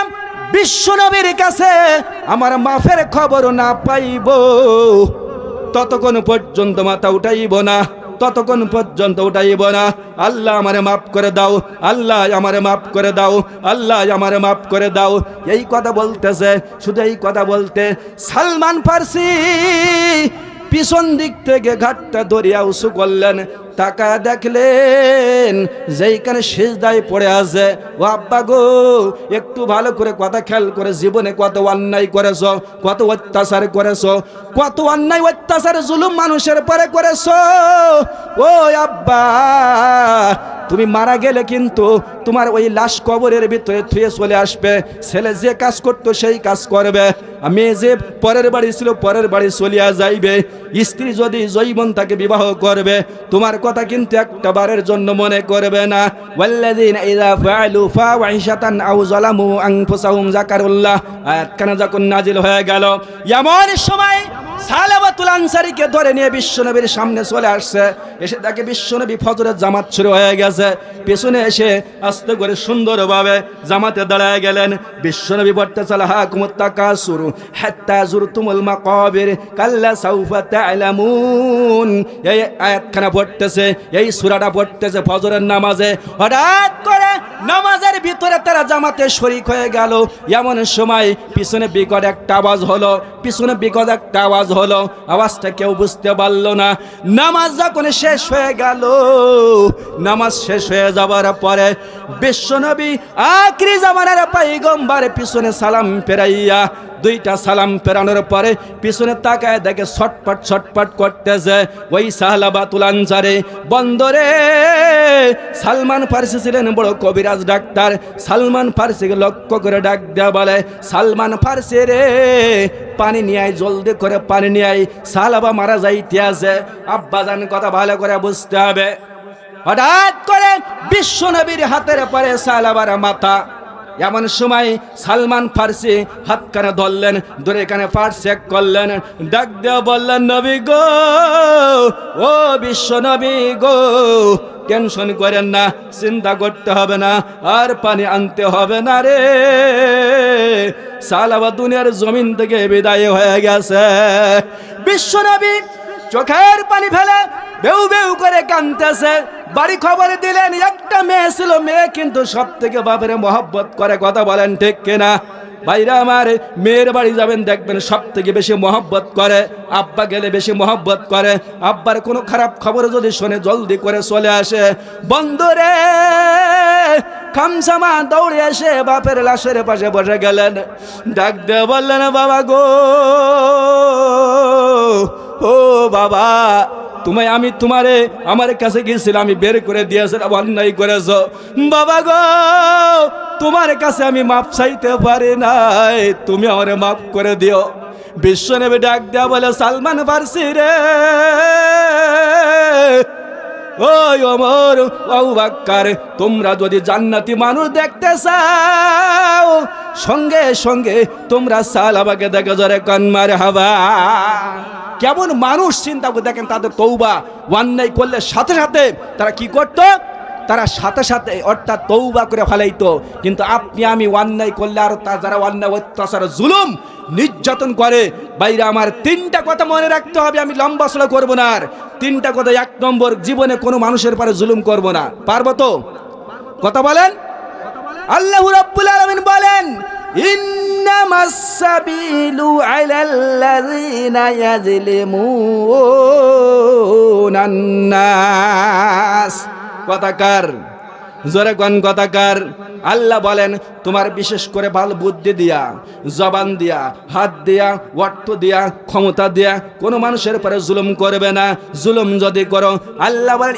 বিশ্ব নবীর কাছে আমার মাফের খবর না পাইব, ততক্ষণ পর্যন্ত মাথা উঠাইব না, ততক্ষণ পর্যন্ত উঠাইব না। আল্লাহ আমারে মাফ করে দাও, আল্লাহ আমারে মাফ করে দাও, আল্লাহ আমারে মাফ করে দাও। এই কথা বলতেছে। শুধু এই কথা বলতে সালমান ফারসি পিছন দিক থেকে ঘাটটা দরিয়া উঁচু করলেন, তাকায় দেখলেন যেইখানে সিজদায় পড়ে আছে। ও আব্বা গো, একটু ভালো করে কথা খেয়াল করে, জীবনে কত অন্যায় করেছো, কত অত্যাচার করেছো, কত অন্যায় অত্যাচার জুলুম মানুষের পরে করেছো। ও আব্বা, তুমি মারা গেলে কিন্তু তোমার ওই লাশ কবরের ভিতরে থুয়ে চলে আসবে। ছেলে যে কাজ করতো সেই কাজ করবে, মেয়ে যে পরের বাড়ি ছিল পরের বাড়ি চলিয়া যাইবে, স্ত্রী যদি জৈবন তাকে বিবাহ করবে, তোমার কথা কিন্তু একটা বারের জন্য মনে করবে না। ওয়াল্লাযিনা ইযা ফাআলু ফাওয়াহিশাতান আও যালামু আনফুসাহুম যাকারুল্লাহ আয়াতখানা যখন নাজিল হয়ে গেল, এমন সময় সালাবাতুল আনসারীকে ধরে নিয়ে বিশ্বনবীর সামনে চলে আসছে। এসে তাকে বিশ্বনবী ফজরের জামাত শুরু হয়ে গেছে, পেছনে এসে আস্তে করে সুন্দরভাবে জামাতে দাঁড়ায় গেলেন। বিশ্বনবী বলতেছে, হাকুমুত তাকাসুর হাত্তা যুরতুমুল মাকাবির কাল্লা সাউফা তা'লামুন। এই আয়াতখানা পড়তেছে, এই সূরাটা পড়তেছে ফজরের নামাজে। হঠাৎ করে নামাজের ভিতরে তারা জামাতে শরীক হয়ে গেল। এমন সময় পিছনে বিকট একটা আওয়াজ হলো, পিছনে বিকট একটা আওয়াজ হলো। আওয়াজটা কেউ বুঝতে পারলো না। নামাজ যখন শেষ হয়ে গেল, নামাজ শেষ হয়ে যাবার পরে বিশ্বনবী আখিরি জামানার পয়গম্বর পিছনে সালাম ফেরাইয়া, দুইটা সালাম ফেরানোর পরে পিছনে তাকায় দেখে ছটপট ছটপট করতেছে ওই সাহাবাতুল আনসারী। বন্দরে সালমান ফারসি ছিলেন বড় কবিরাজ ডাক্তার। সালমান ফারসিকে লক্ষ্য করে ডাক দেয়া বলে, সালমান ফারসি রে, পানি নিয়ে আয়, জলদি করে পানি নিয়ে আয়, সাহাবা মারা যাইতে আছে। আব্বাজান কথা ভালো করে বুঝতে হবে। হঠাৎ করে বিশ্বনবীর হাতের পরে সাহাবার মাথা। এমন সময় সালমান ফারসি হাতখানে ধরলেন, ধরে এখানে ফার্স্ট চেক করলেন, ডাক দেওয়া বললেন, নবী গো, ও বিশ্ব নবী গো, টেনশন করেন না, চিন্তা করতে হবে না, আর পানি আনতে হবে না রে, সালাবা দুনিয়ার জমিন থেকে বিদায় হয়ে গেছে। বিশ্ব নবী চোখের পানি ফেলে বেউ বেউ করে কাঁদতেছে। বাড়ি খবর দিলেন একটা মেয়ে ছিল, মেয়ে কিন্তু সব থেকে বাপের মহব্বত করে, কথা বলেন ঠিক কিনা? ভাইরা আমার, মেয়ের বাড়ি যাবেন দেখবেন সব থেকে বেশি মহব্বত করে, আব্বা গেলে বেশি মহব্বত করে। আব্বার কোনো খারাপ খবর যদি শোনে জলদি করে চলে আসে। বন্ধুরে খামসামা দৌড়ে এসে বাপের লাশের পাশে বসে গেলেন, ডাক দিয়ে বললেন, বাবা গো, ও বাবা, আমি তোমারে আমার কাছে গিয়েছিলাম, আমি বের করে দিয়েছিলাম, অন্যায় করেছ বাবা গো, তোমার কাছে আমি মাপ চাইতে পারি নাই, তুমি আমারে মাফ করে দিও। বিশ্বনবী ডাক দেয়া বলে, সালমান ফারসি রে, ওই ওমর, আবু বকর, তোমরা যদি জান্নাতি মানুষ দেখতে চাও, সঙ্গে সঙ্গে তোমরা সাহাবাকে দেখে জোরে কান মারহাবা। কেমন মানুষ চিন্তা করে দেখেন, তাদের তওবা, অন্যায় করলে সাথে সাথে তারা কি করত? তারা সাথে সাথে অর্থাৎ তওবা করে ফেলাইতো। কিন্তু আপনি আমি অন্যায় করলে আর যারা অন্যায় অত্যাচার জুলুম নির্যাতন করে, বাইরে আমার তিনটা কথা মনে রাখতে হবে, আমি লম্বা চলা করবো না। আর তিনটা কথা, এক নম্বর, জীবনে কোনো মানুষের পরে জুলুম করব না। পারবো তো? কথা বলেন। আল্লাহ রাব্বুল আলামিন বলেন, ইন্নামাস সাবিলু আলাল্লাযিনা ইয়াজলিমুনান নাস। কথাকার, জোরে কোন কথাকার? আল্লাহ বলেন, তোমার বিশেষ করে ভালো বুদ্ধি দিয়া, জবান দিয়া, হাত দিয়া, অর্থ দিয়া, ক্ষমতা দিয়া কোনো মানুষের পরে জুলুম করবে না। জুলুম যদি করো, আল্লাহ বলেন,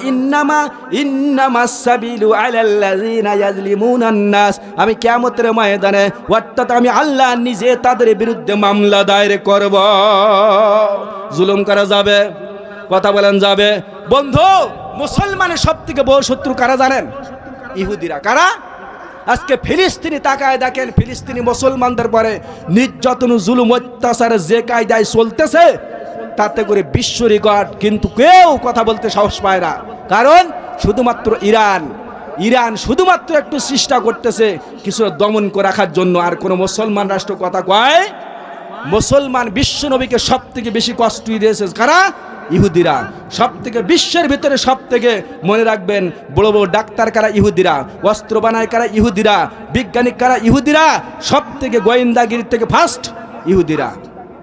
ইন্নামাস সাবিলু আলাল্লাযিনা ইয়াজলিমুনান নাস, আমি কিয়ামতের ময়দানে অর্থাৎ আমি আল্লাহ নিজে তাদের বিরুদ্ধে মামলা দায়ের করব। জুলুম করা যাবে? কথা বলেন, যাবে? বন্ধু, মুসলমানের সব থেকে বড় শত্রু কারা জানেন? ইহুদিরা। কারা? আজকে ফিলিস্তিনি তাকায় দেখেন, ফিলিস্তিনি মুসলমানদের পরে নির্যাতন, জুলুম, অত্যাচার যে কায়দায় চলতেছে, তাতে করে বিশ্ব রেকর্ড, কিন্তু কেউ কথা বলতে সাহস পায় না। কারণ শুধুমাত্র ইরান শুধুমাত্র একটু চেষ্টা করতেছে কিছু দমন করে রাখার জন্য, আর কোনো মুসলমান রাষ্ট্র কথা কয়? মুসলমান বিশ্ব নবীকে সব থেকে বেশি কষ্ট দিয়েছে কারা? ইহুদিরা। সব থেকে বিশ্বের ভিতরে সব থেকে মনে রাখবেন, বড় বড় ডাক্তার কারা? ইহুদিরা। অস্ত্র বানায় কারা? ইহুদিরা। বিজ্ঞানিক কারা? ইহুদিরা। সব থেকে গোয়েন্দাগিরি থেকে ফার্স্ট ইহুদিরা।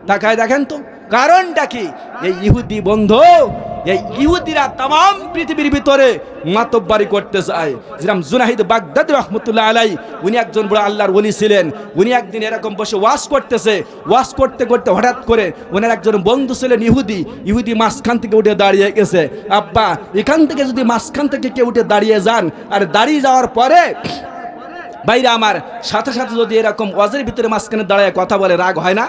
তাকায় দেখেন তো কারণটা কি? এই ইহুদি বন্ধু, এই ইহুদিরা তাম পৃথিবীর ভিতরে মাতব্বারি করতে চায়। যেরকম জুনাহিদ বাগদাদি রহমতুল্লাহ আলাই, উনি একজন বড় আল্লাহর ওলি ছিলেন। উনি একদিন এরকম বসে ওয়াজ করতেছে, ওয়াজ করতে করতে হঠাৎ করে ওনার একজন বন্ধু ছিলেন ইহুদি মাঝখান থেকে উঠে দাঁড়িয়ে গেছে। আব্বা, এখান থেকে যদি মাঝখান থেকে কেউ উঠে দাঁড়িয়ে যান, আর দাঁড়িয়ে যাওয়ার পরে বাইরে আমার সাথে সাথে যদি এরকম ওয়াজের ভিতরে মাঝখানে দাঁড়ায় কথা বলে, রাগ হয় না?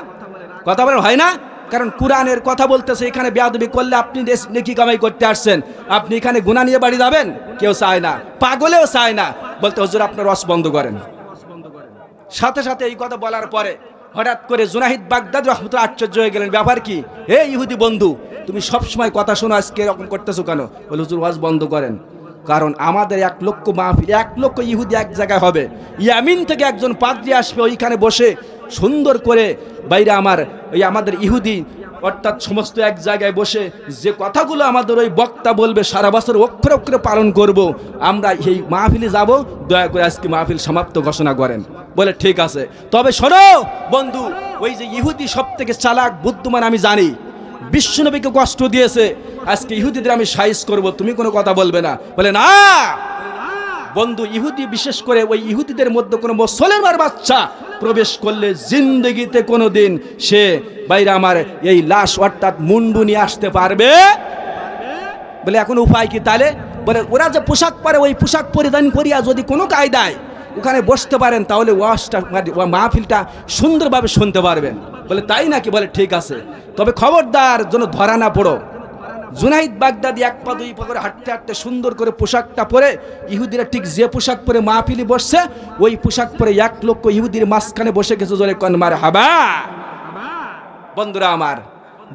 কথা বলে হয় না? কারণ কোরআনের কথা বলতেছে, এখানে বেয়াদবি করলে আপনি নেকি কামাই করতে আসছেন, আপনি এখানে গুনাহ নিয়ে বাড়ি যাবেন? কেউ চায় না, পাগলেও চায় না। বলতে, হুজুর আপনার ওয়াজ বন্ধ করেন। সাথে সাথে এই কথা বলার পরে হঠাৎ করে জুনাহিদ বাগদাদি রহমতুল্লাহ আশ্চর্য হয়ে গেলেন, ব্যাপার কি? হে ইহুদি বন্ধু, তুমি সবসময় কথা শোনো, আজকে এরকম করতেছো কেন? বলে, হুজুর ওয়াজ বন্ধ করেন, কারণ আমাদের 1 লক্ষ মাহফিল, 1 লক্ষ ইহুদি এক জায়গায় হবে, ইয়ামিন থেকে একজন পাদ্রী আসবে, ওইখানে বসে সুন্দর করে বাইরে আমার ওই আমাদের ইহুদি অর্থাৎ সমস্ত এক জায়গায় বসে যে কথাগুলো আমাদের ওই বক্তা বলবে, সারা বছর অক্ষরে অক্ষরে পালন করব, আমরা এই মাহফিলে যাব, দয়া করে আজকে মাহফিল সমাপ্ত ঘোষণা করেন। বলে, ঠিক আছে। তবে শোনো বন্ধু, ওই যে ইহুদি সব থেকে চালাক বুদ্ধিমান, আমি জানি বিশ্বনবীকে কষ্ট দিয়েছে, আজকে ইহুদিদের আমি সাইজ করব, তুমি কোনো কথা বলবে না। বলে, না বন্ধু, ইহুদি বিশেষ করে ওই ইহুদিদের মধ্যে কোনো মুসলমান বাচ্চা প্রবেশ করলে জিন্দগিতে কোনো দিন সে বাইরে আমার এই লাশ অর্থাৎ মুন্ডু নিয়ে আসতে পারবে? বলে, এখন উপায় কি তাহলে? বলে, ওরা যে পোশাক পরে, ওই পোশাক পরিধান করিয়া যদি কোনো কায়দায় ওখানে বসতে পারেন, তাহলে ওয়াজটা মাহফিলটা সুন্দরভাবে শুনতে পারবেন। বলে, তাই নাকি? বলে, ঠিক আছে, তবে খবরদার যেন ধরা না পড়ো। জুনাইদ বাগদাদি 1 পা 2 পা করে হাঁটতে হাঁটতে সুন্দর করে পোশাকটা পরে, ইহুদিরা ঠিক যে পোশাক পরে মাহফিলি বসছে, ওই পোশাক পরে 1 লক্ষ ইহুদির মাঝখানে বসে গেছে, জোরে কোন মারহাবা। বন্ধুরা আমার,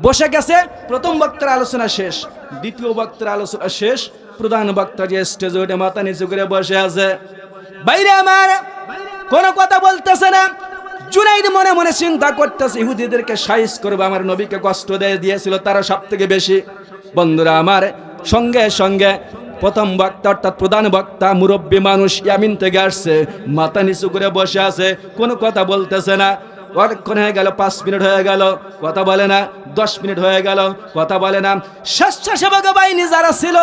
বসে গেছে। প্রথম বক্তার আলোচনা শেষ, দ্বিতীয় বক্তার আলোচনা শেষ, প্রধান বক্তা যে স্টেজে উঠে মাথা নিচু করে বসে আছে, বাইরে আমার কোনো কথা বলতেছে না। জুনাইদ মনে মনে চিন্তা করতেছে ইহুদিদেরকে সাইজ করবে, আমার নবীকে কষ্ট দিয়েছিল তারা সব থেকে বেশি। বন্ধুরা আমার, সঙ্গে সঙ্গে প্রথম বক্তা অর্থাৎ প্রধান বক্তা মুরব্বী মানুষ ইয়ামিন থেকে আসছে, মাথা নিচু করে বসে আছে, কোনো কথা বলতেছে না। অনেকক্ষণ হয়ে গেল, 5 মিনিট হয়ে গেল, কথা বলে না। 10 মিনিট হয়ে গেল, কথা বলে না। স্বেচ্ছাসেবক বাহিনী যারা ছিল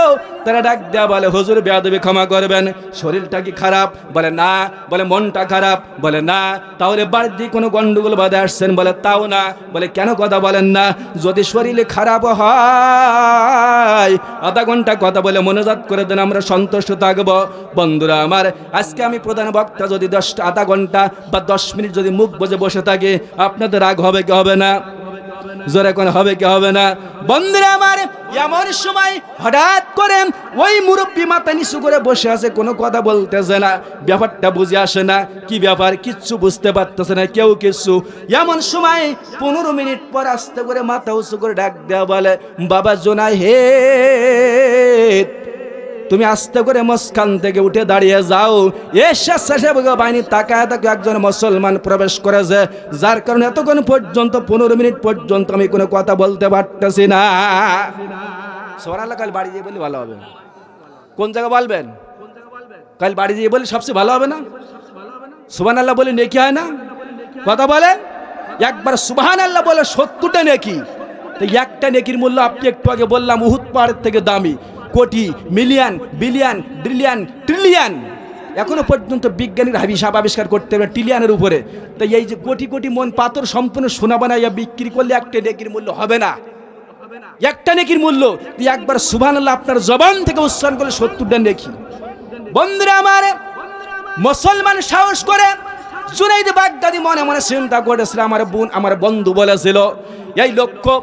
তারা ডাক দেয়া বলে, হুজুর বেয়াদবি ক্ষমা করবেন, শরীরটা কি খারাপ? বলে না। বলে মনটা খারাপ? বলে না। তাহলে বাড়িতে কোনো গন্ডগোল বাঁধে আসছেন? বলে তাও না। বলে কেন কথা বলেন না? যদি শরীরে খারাপ হয় আধা ঘন্টা কথা বলে মনোজাত করে দেন, আমরা সন্তুষ্ট থাকবো। বন্ধুরা আমার, আজকে আমি প্রধান বক্তা যদি আধা ঘন্টা বা 10 মিনিট যদি মুখ বুজে বসে থাকি, আপনাদের রাগ হবে কি হবে না? জোরে কোন হবে কি হবে না? বন্ধুরা আমার, এমন সময় হঠাৎ করে ওই মুরব্বী মাথা নিচু করে বসে আছে, কোনো কথা বলতেছে না, ব্যাপারটা বুঝে আসে না কি ব্যাপার, কিচ্ছু বুঝতে পারতেছে না কেউ কিচ্ছু। এমন সময় 15 মিনিট পর আস্তে করে মাথা উঁচু করে ডাক দেওয়া বলে, বাবা জুনাইদ, তুমি আস্তে করে মসখান থেকে উঠে দাঁড়িয়ে যাও। স্বেচ্ছাসেবক বাহিনী তাকায় তাকে একজন মুসলমান প্রবেশ করেছে, যার কারণে এতক্ষণ পর্যন্ত 15 মিনিট পর্যন্ত আমি কোনো কথা বলতে পারতেছি না। সুবহানাল্লাহ, কাল বাড়ি গিয়ে বলি ভালো হবে। কোন জায়গা বলবেন? কাল বাড়ি গিয়ে বলি সবচেয়ে ভালো হবে না? সুবহানাল্লাহ বলে নেকি হয় না? কথা বলে একবার সুবহানাল্লাহ বলে 70টা নেকি। তো একটা নেকির মূল্য আপনি একটু আগে বললাম উহুদ পাহাড়ের থেকে দামি। কোটি, মিলিয়ন, বিলিয়ন, ট্রিলিয়ন, ট্রিলিয়ন, এখনো পর্যন্ত বিজ্ঞানীরা হিসাব আবিষ্কার করতে পারে ট্রিলিয়নের উপরে। তাই এই যে কোটি কোটি মন পাথর সম্পূর্ণ সোনা বানাইয়া বিক্রি করলে একটা নেকির মূল্য হবে না। একটা নেকির মূল্য একবার সুবহানাল্লাহ আপনার জবান থেকে উচ্চারণ করলে 70টা নেকি। বন্ধুরা আমার, মুসলমান সাহস করে জুনাইদ বাগদাদি মনে মনে চিন্তা করেছিল, আমার বোন আমার বন্ধু বলেছিল এই লক্ষ্য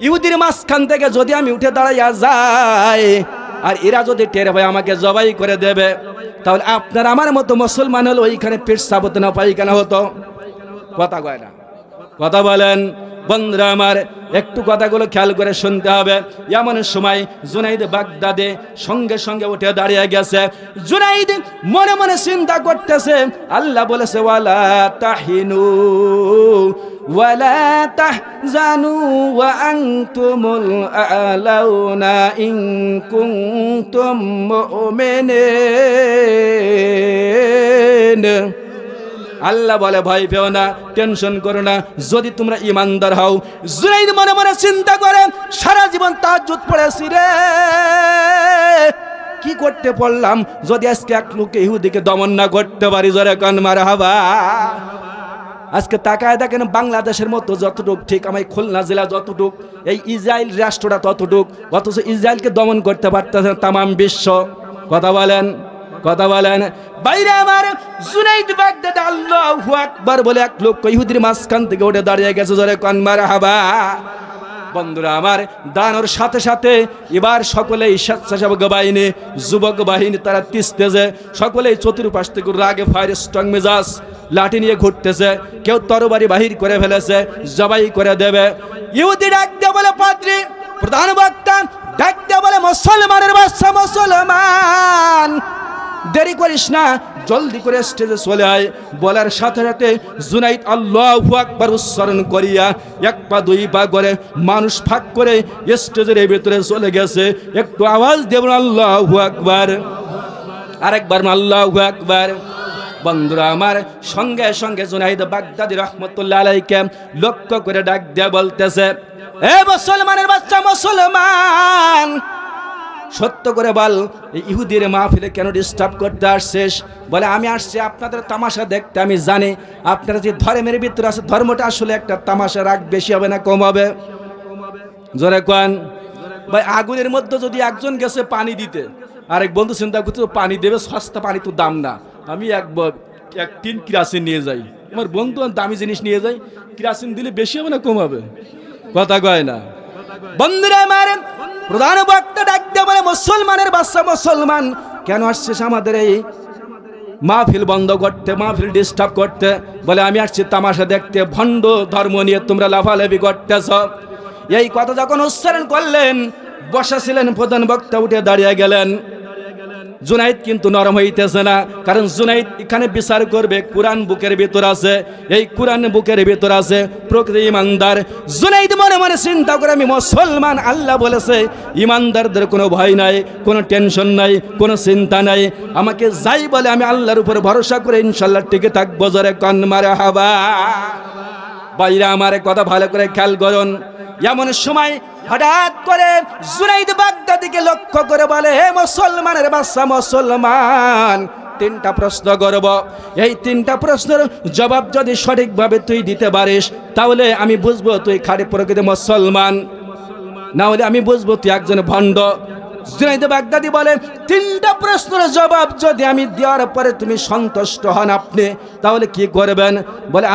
ইহুদির মাঝখান থেকে যদি আমি উঠে দাঁড়াইয়া যাই আর এরা যদি টের পায় আমাকে জবাই করে দেবে, তাহলে আপনার আমার মতো মুসলমান হলো ওইখানে পেশাব হতো না, পায়খানা হতো। কথা কয় না? কথা বলেন। বন্ধুরা আমার, একটু কথাগুলো খেয়াল করে শুনতে হবে। এমন সময় জুনাইদ বাগদাদে সঙ্গে সঙ্গে উঠে দাঁড়িয়ে গেছে। জুনাইদ মনে মনে চিন্তা করতেছে, আল্লাহ বলেছে ওয়ালা তাহিনু ওয়ালা তাহজানু ওয়া আনতুমুল আ'লাউনা ইন কুনতুম মুমিনিন। আল্লাহ বলে ভয় পেও না, টেনশন করো না, যদি তোমরা ইমানদার হও। জুনাইদ মনে মনে চিন্তা করে, সারা জীবন তাহাজ্জুদ পড়েছি রে, কি করতে পড়লাম, যদি আজকে এক লোককে ইহুদিকে দমন না করতে পারি, জোরে কান মারহাবা। আজকে তাকায় দেখেন বাংলাদেশের মতো যতটুক ঠিক আমার খুলনা জেলা যতটুক, এই ইসরায়েল রাষ্ট্রটা ততটুক, অথচ ইসরায়েলকে দমন করতে পারতেছে না তামাম বিশ্ব। কথা বলেন, কথা বলেন। বাইরে আমার জুনাইদ বাগদাদি আল্লাহু আকবার বলে এক লোক ইহুদির মাঝখান থেকে উঠে দাঁড়িয়ে গেছে, জোরে কান মারহাবা। বন্ধুরা আমার, দানোর সাথে সাথে এবার সকলেই স্বেচ্ছাসেবক বাহিনী, যুবক বাহিনী তারা তিস্তেছে, সকলেই চতুর্পাশ থেকে রাগে ফায়ার স্ট্রং মেজাজ লাঠি নিয়ে ঘুরতেছে, কেউ তরবারি বাহির করে ফেলেছে, জবাই করে দেবে। ইহুদি ডাক দিয়ে বলে, পাদ্রী প্রধান বক্তা ডাক দিয়ে বলে, মুসলমানের বাচ্চা মুসলমান, দেরি করিস না, জলদি করে স্টেজে চলে আয়। বলার সাথে সাথে জুনাইদ আল্লাহু আকবার উচ্চারণ করিয়া 1 পা 2 পা করে মানুষ ফাঁক করে স্টেজের ভিতরে চলে গেছে। একটু আওয়াজ দেবেন আল্লাহু আকবার, আরেকবার আল্লাহু আকবার। বন্ধুরা আমার, সঙ্গে সঙ্গে জুনাইদ বাগদাদি রহমতুল্লাহ আলাইহি লক্ষ্য করে ডাক দিয়ে বলতেছে, এ মুসলমানের বাচ্চা মুসলমান, সত্য করে বল, এই ইহুদির মাহফিলে কেন ডিস্টার্ব করতে আসছিস? বলে আমি আসছি আপনাদের তামাশা দেখতে, আমি জানি আপনারা যে ধর্মের ভিতরে আছে ধর্মটা আসলে একটা তামাশা, রাগ বেশি হবে না কম হবে? জোরে কোন ভাই। আগুনের মধ্যে যদি একজন গেছে পানি দিতে, আরেক বন্ধু চিন্তা করতে পানি দেবে, সস্তা পানি তো দাম না, আমি এক টিন কিরাসিন নিয়ে যাই, আমার বন্ধু দামি জিনিস নিয়ে যাই, কিরাসিন দিলে বেশি হবে না কম হবে? কথা কয় না। বন্ধুরা আমার, প্রধান বক্তা ডাক দিয়ে বলে, মুসলমানের বাচ্চা মুসলমান, কেন আসছিস আমাদের এই মাহফিল বন্ধ করতে, মাহফিল ডিস্টার্ব করতে? বলে আমি আসছি তামাশা দেখতে, ভণ্ড ধর্ম নিয়ে তোমরা লাফালাফি করতেছ। এই কথা যখন উচ্চারণ করলেন, বসা ছিলেন প্রধান বক্তা উঠে দাঁড়িয়ে গেলেন। জুনাইদ কিন্তু নরম হইতেছে না, কারণ জুনাইদ এখানে বিচার করবে কোরআন বুকের ভিতর আছে, এই কোরআন বুকের ভিতর আছে প্রকৃত ইমানদার। জুনাইদ মনে মনে চিন্তা করে আমি মুসলমান, আল্লাহ বলেছে ইমানদারদের কোনো ভয় নাই, কোনো টেনশন নাই, কোনো চিন্তা নাই, আমাকে যাই বলে আমি আল্লাহর উপর ভরসা করে ইনশাল্লাহ টিকে থাকবো। জোরে কান মারহাবা। বাইরা আমার কথা ভালো করে খেয়াল করুন। এমন সময় হঠাৎ করে জুনাইদ বাগদাদিকে লক্ষ্য করে বলে, হে মুসলমানের বাচ্চা মুসলমান, তিনটা প্রশ্ন করব, এই তিনটা প্রশ্নের জবাব যদি সঠিকভাবে তুই দিতে পারিস তাহলে আমি বুঝবো তুই খাঁটি প্রকৃত মুসলমান, না হলে আমি বুঝবো তুই একজন ভণ্ড। জুনাইদ বাগদাদি বলে, তিনটা প্রশ্নের জবাব যদি আমি দেওয়ার পরে তুমি সন্তুষ্ট হন আপনি, তাহলে কি করবেন? বলে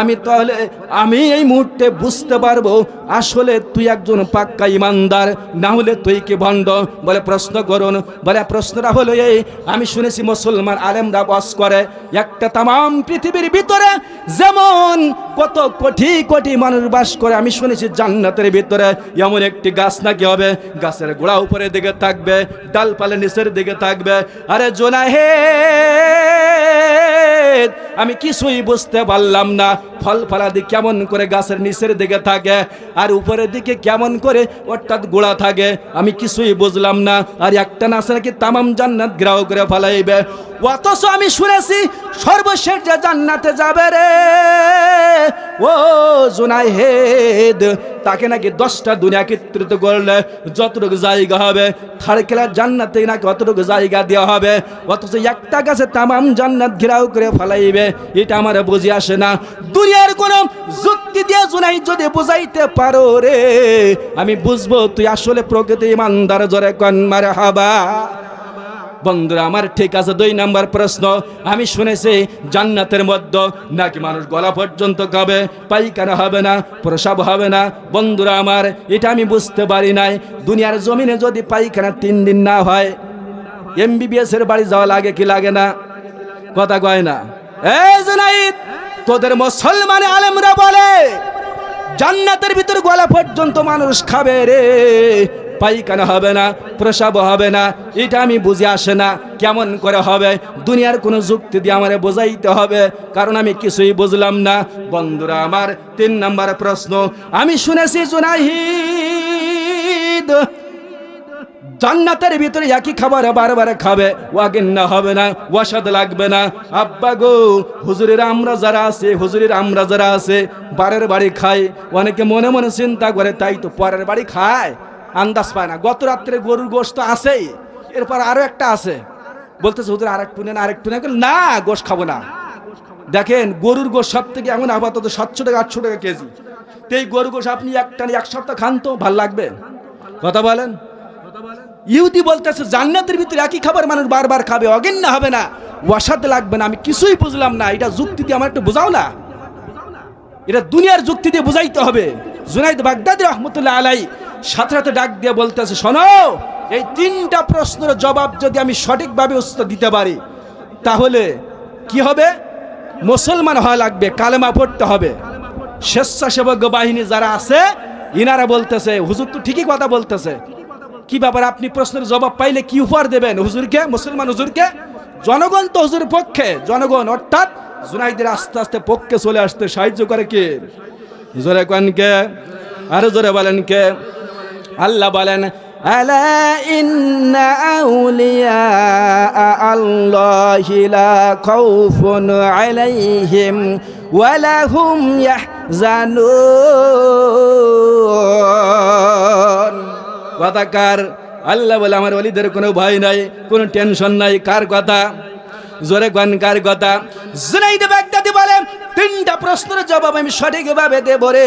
আমি এই মুহূর্তে বুঝতে পারবো আসলে তুই একজন পাক্কা ইমানদার, না হলে তুই কি ভণ্ড। বলে প্রশ্ন করুন। বলে প্রশ্নটা হলো এই, আমি শুনেছি মুসলমান আলেমরা বাস করে একটা তামাম পৃথিবীর ভিতরে যেমন কত কোটি কোটি মানুষ বাস করে, আমি শুনেছি জান্নাতের ভিতরে এমন একটি গাছ নাকি হবে, গাছের গোড়া উপরের দিকে থাকবে, ডালপালা নিচের দিকে থাকবে। আরে জুনাইদ, আমি কিছুই বুঝতে পারলাম না, ফল ফলাদি কেমন করে গাছের নিচের দিকে থাকে আর উপরের দিকে কেমন করে অর্থাৎ গোড়া থাকে, আমি কিছুই বুঝলাম না। আর একটা না আছে নাকি তামাম জান্নাত গ্রাহ করে ফেলাইবে, অথচ আমি শুনেছি সর্বশেষ যে জান্নাতে যাবে রে ও জুনাইদ, তাকে নাকি 10টা দুনিয়া একত্রিত করলে যতটুকু জায়গা হবে থার্ড ক্লাস জান্নাতে নাকি অতটুকু জায়গা দেওয়া হবে, অথচ একটা গাছে তামাম জান্নাত ঘেরাও করে ফেলাইবে। এটা আমার বুঝে আসে না। দুনিয়ার কোন যুক্তি দিয়ে জুনাইদ যদি বুঝাইতে পারো রে, আমি বুঝবো তুই আসলে প্রকৃত ইমানদার। জোরে কোন মারহাবা। বন্ধুরা আমার, ঠিক আছে। 2 নাম্বার প্রশ্ন, আমি শুনেছি জান্নাতের মধ্যে নাকি মানুষ গলা পর্যন্ত খাবে, পায়খানা হবে না, প্রসাব হবে না। বন্ধুরা আমার, এটা আমি বুঝতে পারি নাই। দুনিয়ার জমিনে যদি পায়খানা 3 দিন না হয়, MBBS এর বাড়ি যাওয়া লাগে কি লাগে না? কথা কয় না। এই জুনাইদ, তোদের মুসলমান আলেমরা বলে জান্নাতের ভিতর গলা পর্যন্ত মানুষ খাবে রে, পায়খানা হবে না, প্রসাব হবে না। এটা আমি বুঝে আসে না, কেমন করে হবে? দুনিয়ার কোনো যুক্তি দিয়ে আমারে বোঝাইতে হবে, কারণ আমি কিছুই বুঝলাম না। বন্ধুরা আমার, 3 নাম্বার প্রশ্ন, আমি শুনেছি জুনাইদ জান্নাতের ভিতরে একই খাবার বারবার খাবে, ওয়াগিন্না হবে না, ওয়াসাদ লাগবে না। আব্বা গো, হুজুরের আমরা যারা আছে বারের বাড়ি খায়, অনেকে মনে মনে চিন্তা করে তাই তো পরের বাড়ি খায়, আন্দাজ পায় না। গত রাত্রে গরুর গোশত আছেই, এরপর আরো একটা আছে, বলতেছে হুজুর আরেকটু নেন। না, গোশ খাবো না। দেখেন, গরুর গোশ সব থেকে এমন আপাতত 700 টাকা 800 টাকা কেজি। তো এই গরুর গোশ আপনি একটা 1 সপ্তাহ খান তো ভাল লাগবে? কথা বলেন। ইহুদি বলতেছে জান্নাতের ভিতরে একই খাবার মানুষ বারবার খাবে, অগিন্না হবে না, ওয়াসাদ লাগবে না। আমি কিছুই বুঝলাম না, এটা যুক্তি দিয়ে আমার একটু বোঝাও না, এটা দুনিয়ার যুক্তি দিয়ে বুঝাইতে হবে। জুনাইদ বাগদাদি রহমতুল্লাহ আলাইহি সাথে সাথে ডাক দিয়ে বলতেছে, শোনো, এই 3টা প্রশ্নের জবাব যদি আমি সঠিকভাবে উত্তর দিতে পারি তাহলে কি হবে? মুসলমান হওয়া লাগবে, কালেমা পড়তে হবে। স্বেচ্ছাসেবক বাহিনী যারা আছে ইনারা বলতেছে হুজুর তো ঠিকই কথা বলতেছে। কি ব্যাপার, আপনি প্রশ্নের জবাব পাইলে কি উপহার দেবেন হুজুরকে, মুসলমান হুজুরকে? জনগণ তো হুজুরের পক্ষে, জনগণ অর্থাৎ জুনাইদের আস্তে আস্তে পক্ষে চলে আসতে সাহায্য করে কে? জোরে কোন কে? আরো জোরে বলেন কে? আল্লাহ বলেন, আলা ইন্না আউলিয়া আল্লাহি লা খাউফুন আলাইহিম ওয়া লাহুম ইয়াহজানুন। কথাকার আল্লাহ বলে আমার ওলিদের কোনো ভয় নাই, কোনো টেনশন নাই। কার কথা? জোরে কোন কার কথা? জুনাইদ বাগদাদি বলে 3টা প্রশ্নের জবাব আমি সঠিকভাবে দেব রে।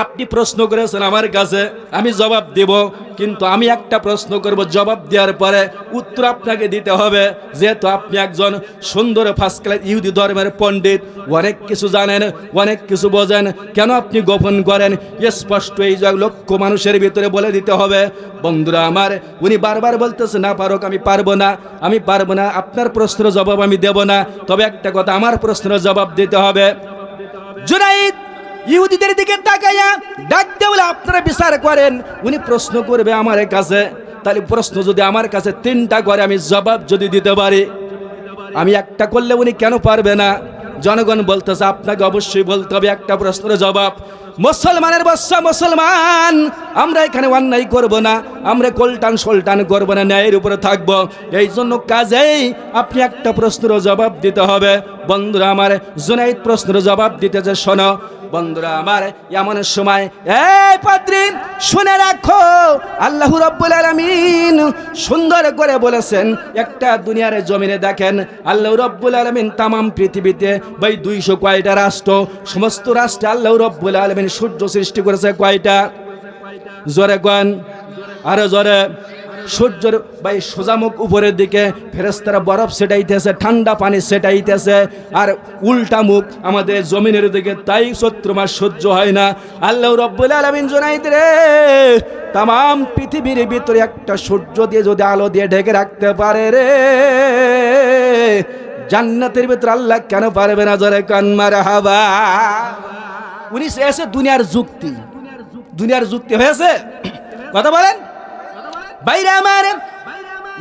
আপনি প্রশ্ন করেছেন আমার কাছে, আমি জবাব দেব, কিন্তু আমি একটা প্রশ্ন করব, জবাব দেওয়ার পরে উত্তর আপনাকে দিতে হবে। যেহেতু আপনি একজন সুন্দর ফার্স্ট ক্লাস ইহুদি ধর্মের পণ্ডিত, অনেক কিছু জানেন, অনেক কিছু বোঝেন, কেন আপনি গোপন করেন? স্পষ্ট এই লক্ষ মানুষের ভিতরে বলে দিতে হবে। বন্ধুরা আমার, উনি বারবার বলতেছে না পারুক, আমি পারবো না, আপনার প্রশ্নের জবাব আমি দেব না, তবে একটা কথা, আমার প্রশ্নের জবাব দিতে হবে। জুনাইদ ইহুদিদের দিকে তাকাইয়া ডাক দিয়ে বলে, আপনারা বিচার করেন। উনি প্রশ্ন করবে আমার কাছে, তাহলে প্রশ্ন যদি আমার কাছে 3টা করে আমি জবাব যদি দিতে পারি, আমি একটা করলে উনি কেন পারবে না? জনগণ বলতেছে আপনাকে অবশ্যই বলতে হবে একটা প্রশ্নের জবাব। মুসলমানের বাচ্চা মুসলমান, আমরা এখানে অন্যায় করব না, আমরা কোলটান সোলটান করব না, ন্যায়ের উপরে থাকব। এই জন্য কাজেই আপনি একটা প্রশ্নের জবাব দিতে হবে। বন্ধুরা আমার, জুনাইদ প্রশ্নের জবাব দিতেছে, শোনো বন্ধুরা আমার, এমন সময় এই পাদ্রী শুনে রাখো, আল্লাহ রাব্বুল আলামিন সুন্দর করে বলেছেন, একটা দুনিয়ার জমিনে দেখেন আল্লাহ রাব্বুল আলামিন তামাম পৃথিবীতে ভাই 200 কয়টা রাষ্ট্র, সমস্ত রাষ্ট্রে আল্লাহ রাব্বুল আলামিন সূর্য সৃষ্টি করেছে কয়টা? জোরে কোন, আরো জোরে। সূর্যের ভাই সোজামুখ উপরের দিকে, ফেরেশতারা বরফ সেটাইতেছে, ঠান্ডা পানি সেটাইতেছে, আর উল্টা মুখ আমাদের জমিনের দিকে, তাই 7 মাস সহ্য হয় না। আল্লাহ রাব্বুল আলামিন জুনাইদ রে, তাম পৃথিবীর ভিতরে একটা সূর্য দিয়ে যদি আলো দিয়ে ঢেকে রাখতে পারে রে, জান্নাতের ভিতরে আল্লাহ কেন পারবে না? জোরে কান মারহাবা। উনি এসে দুনিয়ার যুক্তি হয়েছে, কথা বলেন বাইরে আমার।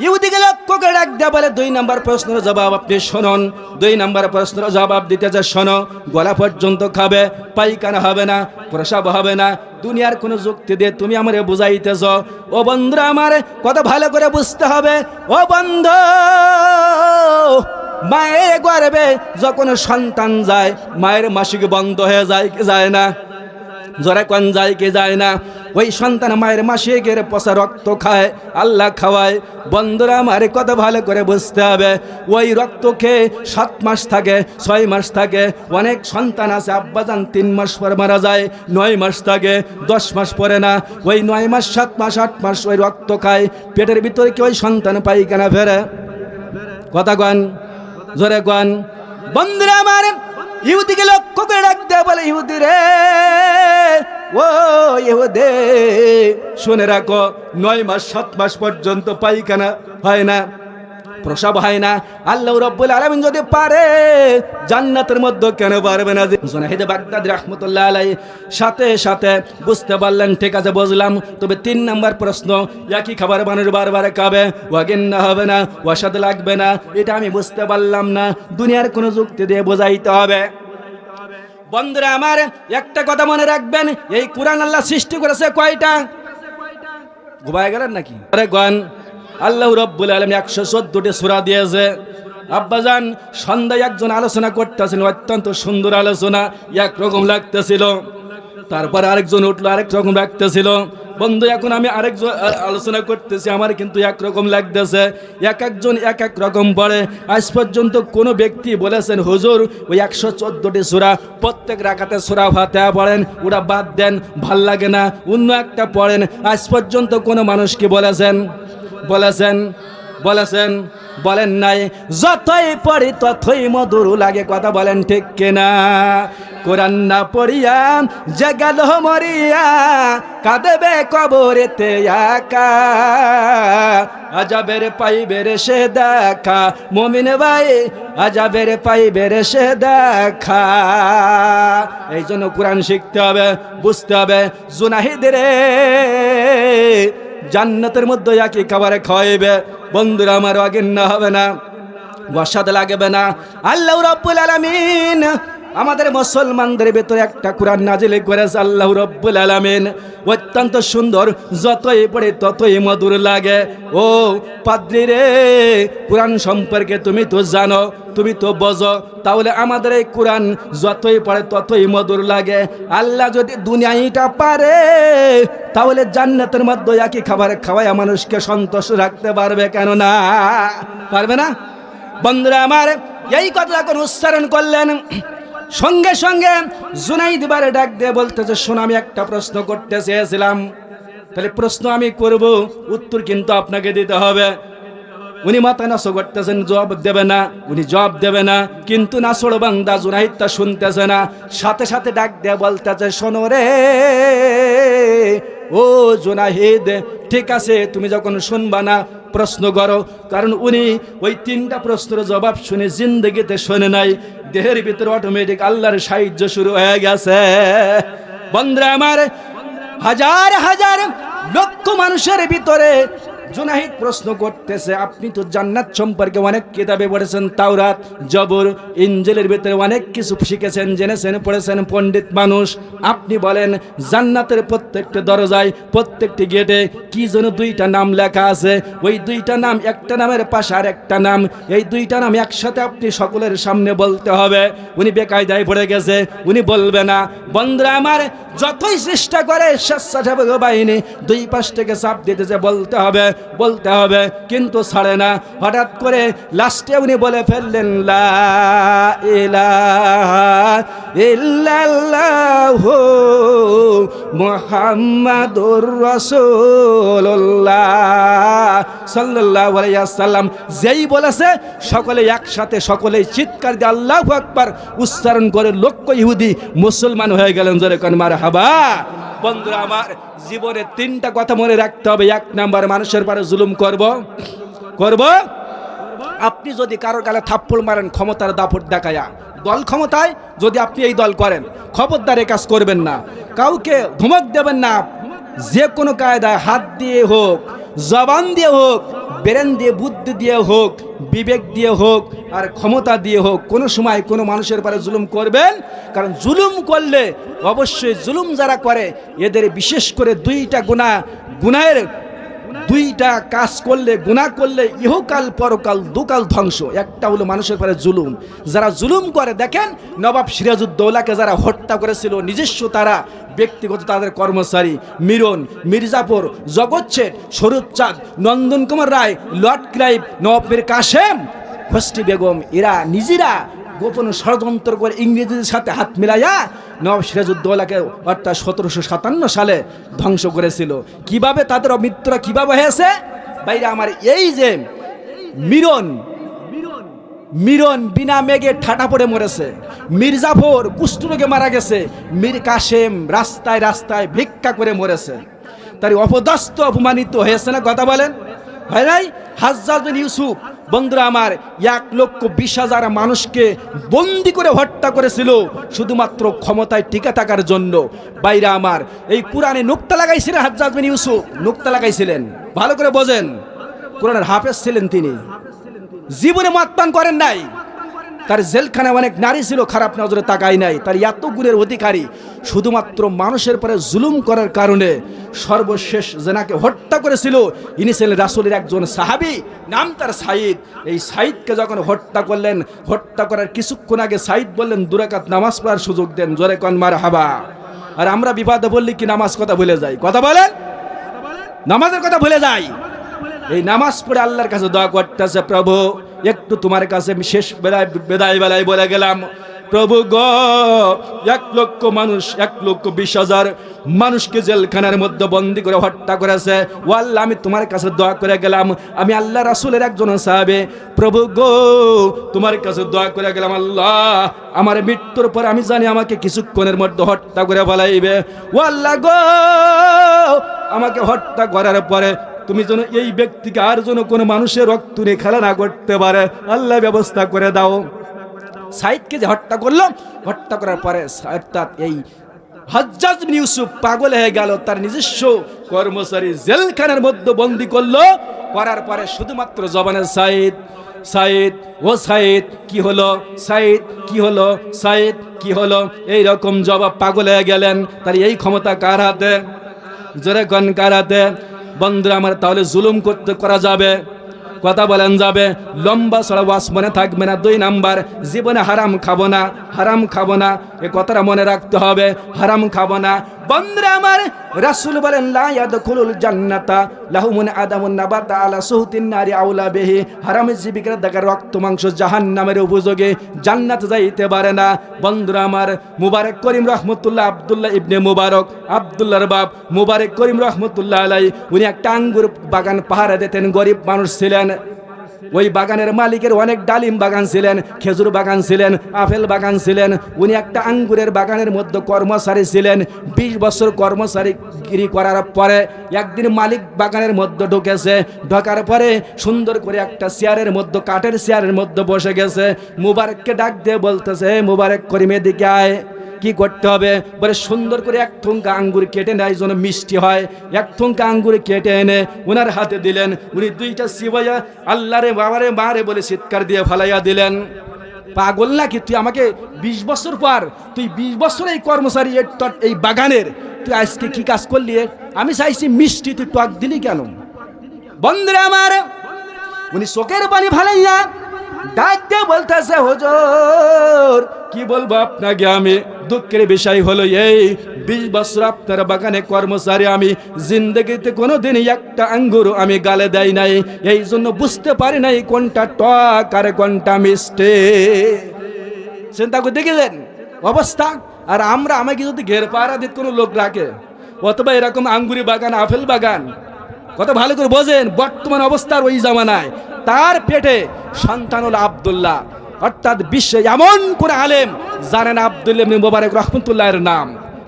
ইহুদিকে লক্ষ্য করে ডাক দেয়া বলে, 2 নম্বর প্রশ্নের জবাব আপনি শুনুন। 2 নম্বর প্রশ্নের জবাব দিতে যা, শোনো, গলা পর্যন্ত খাবে, পায়খানা হবে না, প্রসাব হবে না, দুনিয়ার কোনো যুক্তি দিয়ে তুমি আমারে বুঝাইতেছ। ও বন্ধুরা আমার, কথা ভালো করে বুঝতে হবে। ও বন্ধু, মায়ের গর্ভে যখন সন্তান যায়, মায়ের মাসিক বন্ধ হয়ে যায় কি যায় না? জোরে কোন, যায় কি যায় না? ওই সন্তান মায়ের মাসিকের পচা রক্ত খায়, আল্লাহ খাওয়ায়। বন্ধুরা আমার, কথা ভালো করে বুঝতে হবে। ওই রক্ত খেয়ে 7 মাস থাকে, 6 মাস থাকে। অনেক সন্তান আছে আব্বাজান 3 মাস পর মারা যায়, 9 মাস থাকে, 10 মাস পরে না। ওই 9 মাস, 7 মাস, 8 মাস ওই রক্ত খায়, পেটের ভিতরে কি ওই সন্তান পায়খানা ফেরে? কথা কন, জোরে কন। বন্ধুরা আমার, ইহুদিকে লক্ষ্য করে ডাকতে বলে, ইহুদি রে, ও ইহুদি শুনে রাখো, 9 মাস 7 মাস পর্যন্ত পায়খানা হয় না, প্রসাব হয় না। আল্লাহ রাব্বুল আলামিন যদি পারে, জান্নাতের মধ্যে কেন পারবে না? জুনাইদ বাগদাদী রাহমাতুল্লাহ আলাইহি সাথে সাথে বুঝতে পারলেন, ঠিক আছে বুঝলাম, তবে 3 নম্বর প্রশ্ন, একই খাবার মানুষ বারবার খাবে, ওয়াগিন্না হবে না, ওয়াসাদ লাগবে না, এটা আমি বুঝতে পারলাম না, দুনিয়ার কোনো যুক্তি দিয়ে বোঝাইতে হবে। বন্ধুরা আমার, একটা কথা মনে রাখবেন, এই কোরআন আল্লাহ সৃষ্টি করেছে কয়টা? ঘুমায় গেলেন নাকি? আরে গন, আল্লাহ রাব্বুল আলামিন 114টি সূরা দিয়েছে। আব্বাজান সন্ধ্যায় একজন আলোচনা করতেছেন, অত্যন্ত সুন্দর আলোচনা, একরকম লাগতেছিল। তারপর আরেকজন উঠলো, আরেক রকম লাগতেছিল। বন্ধু, এখন আমি আরেকজন আলোচনা করতেছি, আমার কিন্তু একরকম লাগতেছে। একজন এক এক রকম পড়ে। আজ পর্যন্ত কোনো ব্যক্তি বলেছেন, হুজুর ওই 114টি সূরা প্রত্যেক রাকাতে সূরা ফাতিহা পড়েন, ওটা বাদ দেন, ভাল লাগে না, অন্য একটা পড়েন। আজ পর্যন্ত কোনো মানুষ কি বলেছেন? বলেন নাই। যতই পড়ি ততই মধুর লাগে, কথা বলেন ঠিক কিনা? কোরআন না পড়িয়া যে গেল মরিয়া, কাঁদবে কবরেতে একা, আজাবের পাইবে রে সে দেখা, মুমিন ভাই আজাবের পাইবে রে সে দেখা। এই জন্য কোরআন শিখতে হবে, বুঝতে হবে। জুনাইদ রে, জান্নাতের মধ্যে একই খাবারে খাওয়াইবে। বন্ধুরা আমার, অগিন্না হবে না, ওয়াসাদ লাগবে না। আল্লাহ রাব্বুল আলামিন আমাদের মুসলমানদের ভিতরে একটা কোরআন নাজিল করেছে আল্লাহ রাব্বুল আলামিন, অত্যন্ত সুন্দর, যতই পড়ে ততই মধুর লাগে। ও পাদ্রী রে, কোরআন সম্পর্কে তুমি তো জানো, তুমি তো বোঝো, তাহলে আমাদের এই কোরআন যতই পড়ে ততই মধুর লাগে। আল্লাহ যদি দুনিয়াটা পারে, তাহলে জান্নাতের মধ্যে একই খাবার খাওয়ায় মানুষকে সন্তুষ্ট রাখতে পারবে, কেন না পারবে না? বন্ধুরা আমার, এই কথা যখন উচ্চারণ করলেন, সঙ্গে সঙ্গে জুনাইদ বারে ডাক দিয়ে বলতেছে, শোনো, আমি একটা প্রশ্ন করতে চেয়েছিলাম, তাহলে প্রশ্ন আমি করব, উত্তর কিন্তু আপনাকে দিতে হবে। উনি মাথা নাচো করতেছেন, জবাব দেবে না, কিন্তু নাসড় বান্দা জুনাইদ তা শুনতেছে না। সাথে সাথে ডাক দিয়ে বলতেছে, শোনো রে ও জুনাইদ, ঠিক আছে, তুমি যখন শুনবা না, প্রশ্ন করো। কারণ উনি ওই 3টা প্রশ্নের জবাব শুনে জিন্দগিতে শোনে নাই, দেহের ভিতরে অটোমেটিক আল্লাহর সাহায্য শুরু হয়ে গেছে। বন্ধুরা আমার, হাজার হাজার লক্ষ মানুষের ভিতরে জুনাহিদ প্রশ্ন করতেছে, আপনি তো জান্নাত সম্পর্কে অনেক কিতাবে পড়েছেন, তাওরাত, জবর, ইনজিলের ভিতরে অনেক কিছু শিখেছেন, জেনেছেন, পড়েছেন, পণ্ডিত মানুষ। আপনি বলেন জান্নাতের প্রত্যেকটা দরজায়, প্রত্যেকটি গেটে কি যেন দুইটা নাম লেখা আছে। ওই দুইটা নাম, একটা নামের পাশে আর একটা নাম, এই দুইটা নাম একসাথে আপনি সকলের সামনে বলতে হবে। উনি বেকায়দায় পড়ে গেছে, উনি বলবে না। বন্ধুরা আমার, যতই চেষ্টা করে স্বেচ্ছাসেবক বাহিনী দুই পাশ থেকে চাপ দিতেছে, বলতে হবে বলতে হবে, কিন্তু ছাড়ে না। হঠাৎ করে লাস্টে উনি বলে ফেললেন, লা ইলাহা ইল্লাল্লাহু মুহাম্মাদুর রাসূলুল্লাহ সাল্লাল্লাহু আলাইহি ওয়াসাল্লাম। যেই বলেছে সকলে একসাথে, সকলেই চিৎকার দিয়ে আল্লাহু আকবার উচ্চারণ করে লক্ষ ইহুদি মুসলমান হয়ে গেলেন। জোরে কোন মারহাবা। বন্ধুরা আমার, জীবনে তিনটা কথা মনে রাখতে হবে। এক নাম্বার, মানুষের পরে জুলুম করব। আপনি যদি কারোর গালে থাপ্পড় মারেন ক্ষমতার দাপট দেখায়া, দল ক্ষমতায়, যদি আপনি এই দল করেন, খবরদার এ কাজ করবেন না। কাউকে ধমক দেবেন না। যে কোনো কায়দায়, হাত দিয়ে হোক, জবান দিয়ে হোক, ব্রেন দিয়ে, বুদ্ধি দিয়ে হোক, বিবেক দিয়ে হোক, আর ক্ষমতা দিয়ে হোক, কোনো সময় কোনো মানুষের পরে জুলুম করবেন। কারণ জুলুম করলে অবশ্যই, জুলুম যারা করে এদের বিশেষ করে গুনাহের দুইটা কাজ করলে, গুনাহ করলে ইহকাল পরকাল দুকাল ধ্বংস। একটা হলো মানুষের পরে জুলুম। যারা জুলুম করে, দেখেন নবাব সিরাজউদ্দৌলাকে যারা হত্যা করেছিল, নিজস্ব তারা ব্যক্তিগত তাদের কর্মচারী, মিরন, মির্জাপুর, জগৎ শেঠ, স্বরূপ চাঁদ, নন্দন কুমার রায়, লর্ড ক্লাইভ, নবাব মীর কাসেম, খোস্টি বেগম, এরা নিজেরা গোপন ষড়যন্ত্র করে ইংরেজদের সাথে হাত মিলাইয়া নবাব সিরাজউদ্দৌলাকে অর্থাৎ 1757 সালে ধ্বংস করেছিল। কিভাবে তাদের মৃত্যুরা কিভাবে হয়েছে বাইরে আমার, এই যে মিরন বিনা মেঘে ঠাটা পড়ে মরেছে, মির্জাফর কুষ্ঠরোগে মারা গেছে, মীর কাসেম রাস্তায় রাস্তায় ভিক্ষা করে মরেছে। তার অপদস্থ অপমানিত হয়েছে না? কথা বলেন, হয় নাই? হাজ্জাজ বিন ইউসুফ, বন্ধুরা আমার, 1,20,000 মানুষকে বন্দি করে হত্যা করেছিল শুধুমাত্র ক্ষমতায় টিকে থাকার জন্য। বাইরা আমার, এই কোরআনে নুক্তা লাগাইছিলেন হাজ্জাজ বিন ইউসুফ, নুক্তা লাগাইছিলেন। ভালো করে বোঝেন, কোরআনের হাফেজ ছিলেন তিনি, জীবনে মদ পান করেন নাই। তার জেলখানায় অনেক নারী ছিল, খারাপ নজরে তাকায় নাই। তার এত গুণের অধিকারী, শুধুমাত্র মানুষের পরে জুলুম করার কারণে সর্বশেষ জেনাকে হত্যা করেছিল। ইনি ছিলেন রাসূলের একজন সাহাবী, নাম তার সাইদ। এই সাইদকে যখন হত্যা করলেন, হত্যা করার কিছুক্ষণ আগে সাইদ বললেন, 2 রাকাত নামাজ পড়ার সুযোগ দেন। জোরে কোন মারহাবা। আর আমরা বিবাদে বললি কি নামাজ কথা ভুলে যাই? কথা বলেন, নামাজের কথা ভুলে যাই। এই নামাজ পড়ে আল্লাহর কাছে দোয়া করতেছে, প্রভু একটু তোমার কাছে আমি শেষ বেলায় বলে গেলাম, প্রভু গো, 1,20,000 মানুষকে জেলখানার মধ্যে বন্দি করে হত্যা করেছে। ও আল্লাহ, আমি তোমার কাছে দোয়া করে গেলাম, আমি আল্লাহ রাসূলের একজন সাহাবী, প্রভু গো তোমার কাছে দোয়া করে গেলাম, আল্লাহ আমার মৃত্যুর পর আমি জানি আমাকে কিছুক্ষণের মধ্যে হত্যা করে ফেলাইবে। ও আল্লাহ গো, আমাকে হত্যা করার পরে তুমি যেন এই ব্যক্তিকে আর যেন কোনো মানুষের রক্ত নিয়ে খেলা না করতে পারে, আল্লাহ ব্যবস্থা করে দাও। সাইদকে যে হত্যা করলো, হত্যা করার পরে অর্থাৎ এই হাজ্জাজ বিন ইউসুফ পাগল হয়ে গেল, তার নিজস্ব কর্মচারী জেলখানার মধ্যে বন্দি করলো। করার পরে শুধুমাত্র জবানে সাইদ সাইদ, ও সাইদ কি হলো, সাইদ কি হলো, সাইদ কি হলো, এইরকম জবাব। পাগল হয়ে গেলেন। তার এই ক্ষমতা কার হাতে? জোরে কোন কার হাতে? বন্ধুরা আমার, তাহলে জুলুম করা যাবে? কথা বলেন, যাবে? লম্বা ছড়া ওয়াজ মনে থাকবে না। 2 নাম্বার, জীবনে হারাম খাবো না, হারাম খাবো না, এ কথাটা মনে রাখতে হবে, হারাম খাবো না। বন্ধুরা আমার, রাসূল বলেন, লা ইয়াদখুলুল জান্নাতা লাহুমুন আদামুন নাবাতা আলা সুহতিন নারি আউলা বিহি, হারামের জীবিকার দেখা রক্ত মাংস জাহান্নামের উপযোগে জান্নাতে যাইতে পারে না। বন্ধুরা আমার, মুবারক করিম রহমতুল্লাহ, আব্দুল্লাহ ইবনে মুবারক, আব্দুল্লাহর বাপ মুবারক করিম রহমতুল্লাহ আলাই, উনি একটা আঙ্গুর বাগান পাহারা দিতেন, গরিব মানুষ ছিলেন। ওই বাগানের মালিকের অনেক ডালিম বাগান ছিলেন, খেজুর বাগান ছিলেন, আপেল বাগান ছিলেন। উনি একটা আঙ্গুরের বাগানের মধ্যে কর্মচারী ছিলেন। 20 বছর কর্মচারীগিরি করার পরে একদিন মালিক বাগানের মধ্যে ঢুকেছে। ঢোকার পরে সুন্দর করে একটা চেয়ারের মধ্যে, কাঠের চেয়ারের মধ্যে বসে গেছে। মুবারককে ডাক দিয়ে বলতেছে, মুবারক করিম এদিকে আয়। কি করতে হবে? বলে সুন্দর করে এক ঠুঙ্কা আঙ্গুর কেটে নেয় যেন মিষ্টি হয়। এক ঠুঙ্কা আঙ্গুর কেটে এনে ওনার হাতে দিলেন। উনি দুইটা চিবাইয়া আল্লাহরে বাবারে মারে বলে চিৎকার দিয়ে ফালাইয়া দিলেন। পাগল নাকি তুই? আমাকে 20 বছর পর, তুই 20 বছর এই কর্মচারী এই বাগানের, তুই আজকে কি কাজ করলি? আমি চাইছি মিষ্টি, তুই টক দিলি কেন? বন্ধুরা আমার, উনি চোখের পানি ফালাইয়া ডাক দিয়ে বলতেছে, হুজুর কি বলবো আপনাকে আমি, দুঃখের বিষয় হলো এই 20 বছর আপনার বাগানে কর্মচারী, আমি জিন্দগিতে কোনোদিন একটা আঙ্গুর আমি গালে দেই নাই, এই জন্য বুঝতে পারি নাই কোনটা টক আর কোনটা মিষ্টি। চিন্তা করে দেখেছেন অবস্থা? আর আমরা, আমাকে যদি ঘের পাহারা দিতে কোনো লোক রাখে, অথবা এরকম আঙ্গুরি বাগান, আপেল বাগান, কত ভালো করে বোঝেন বর্তমান অবস্থার ওই জামানায় তার পেটে সন্তান হলো আব্দুল্লাহ, অর্থাৎ বিশ্বে এমন করে আলেম জানেন আব্দুল্লাহ ইবনে মুবারক রাহমাতুল্লাহর নাম।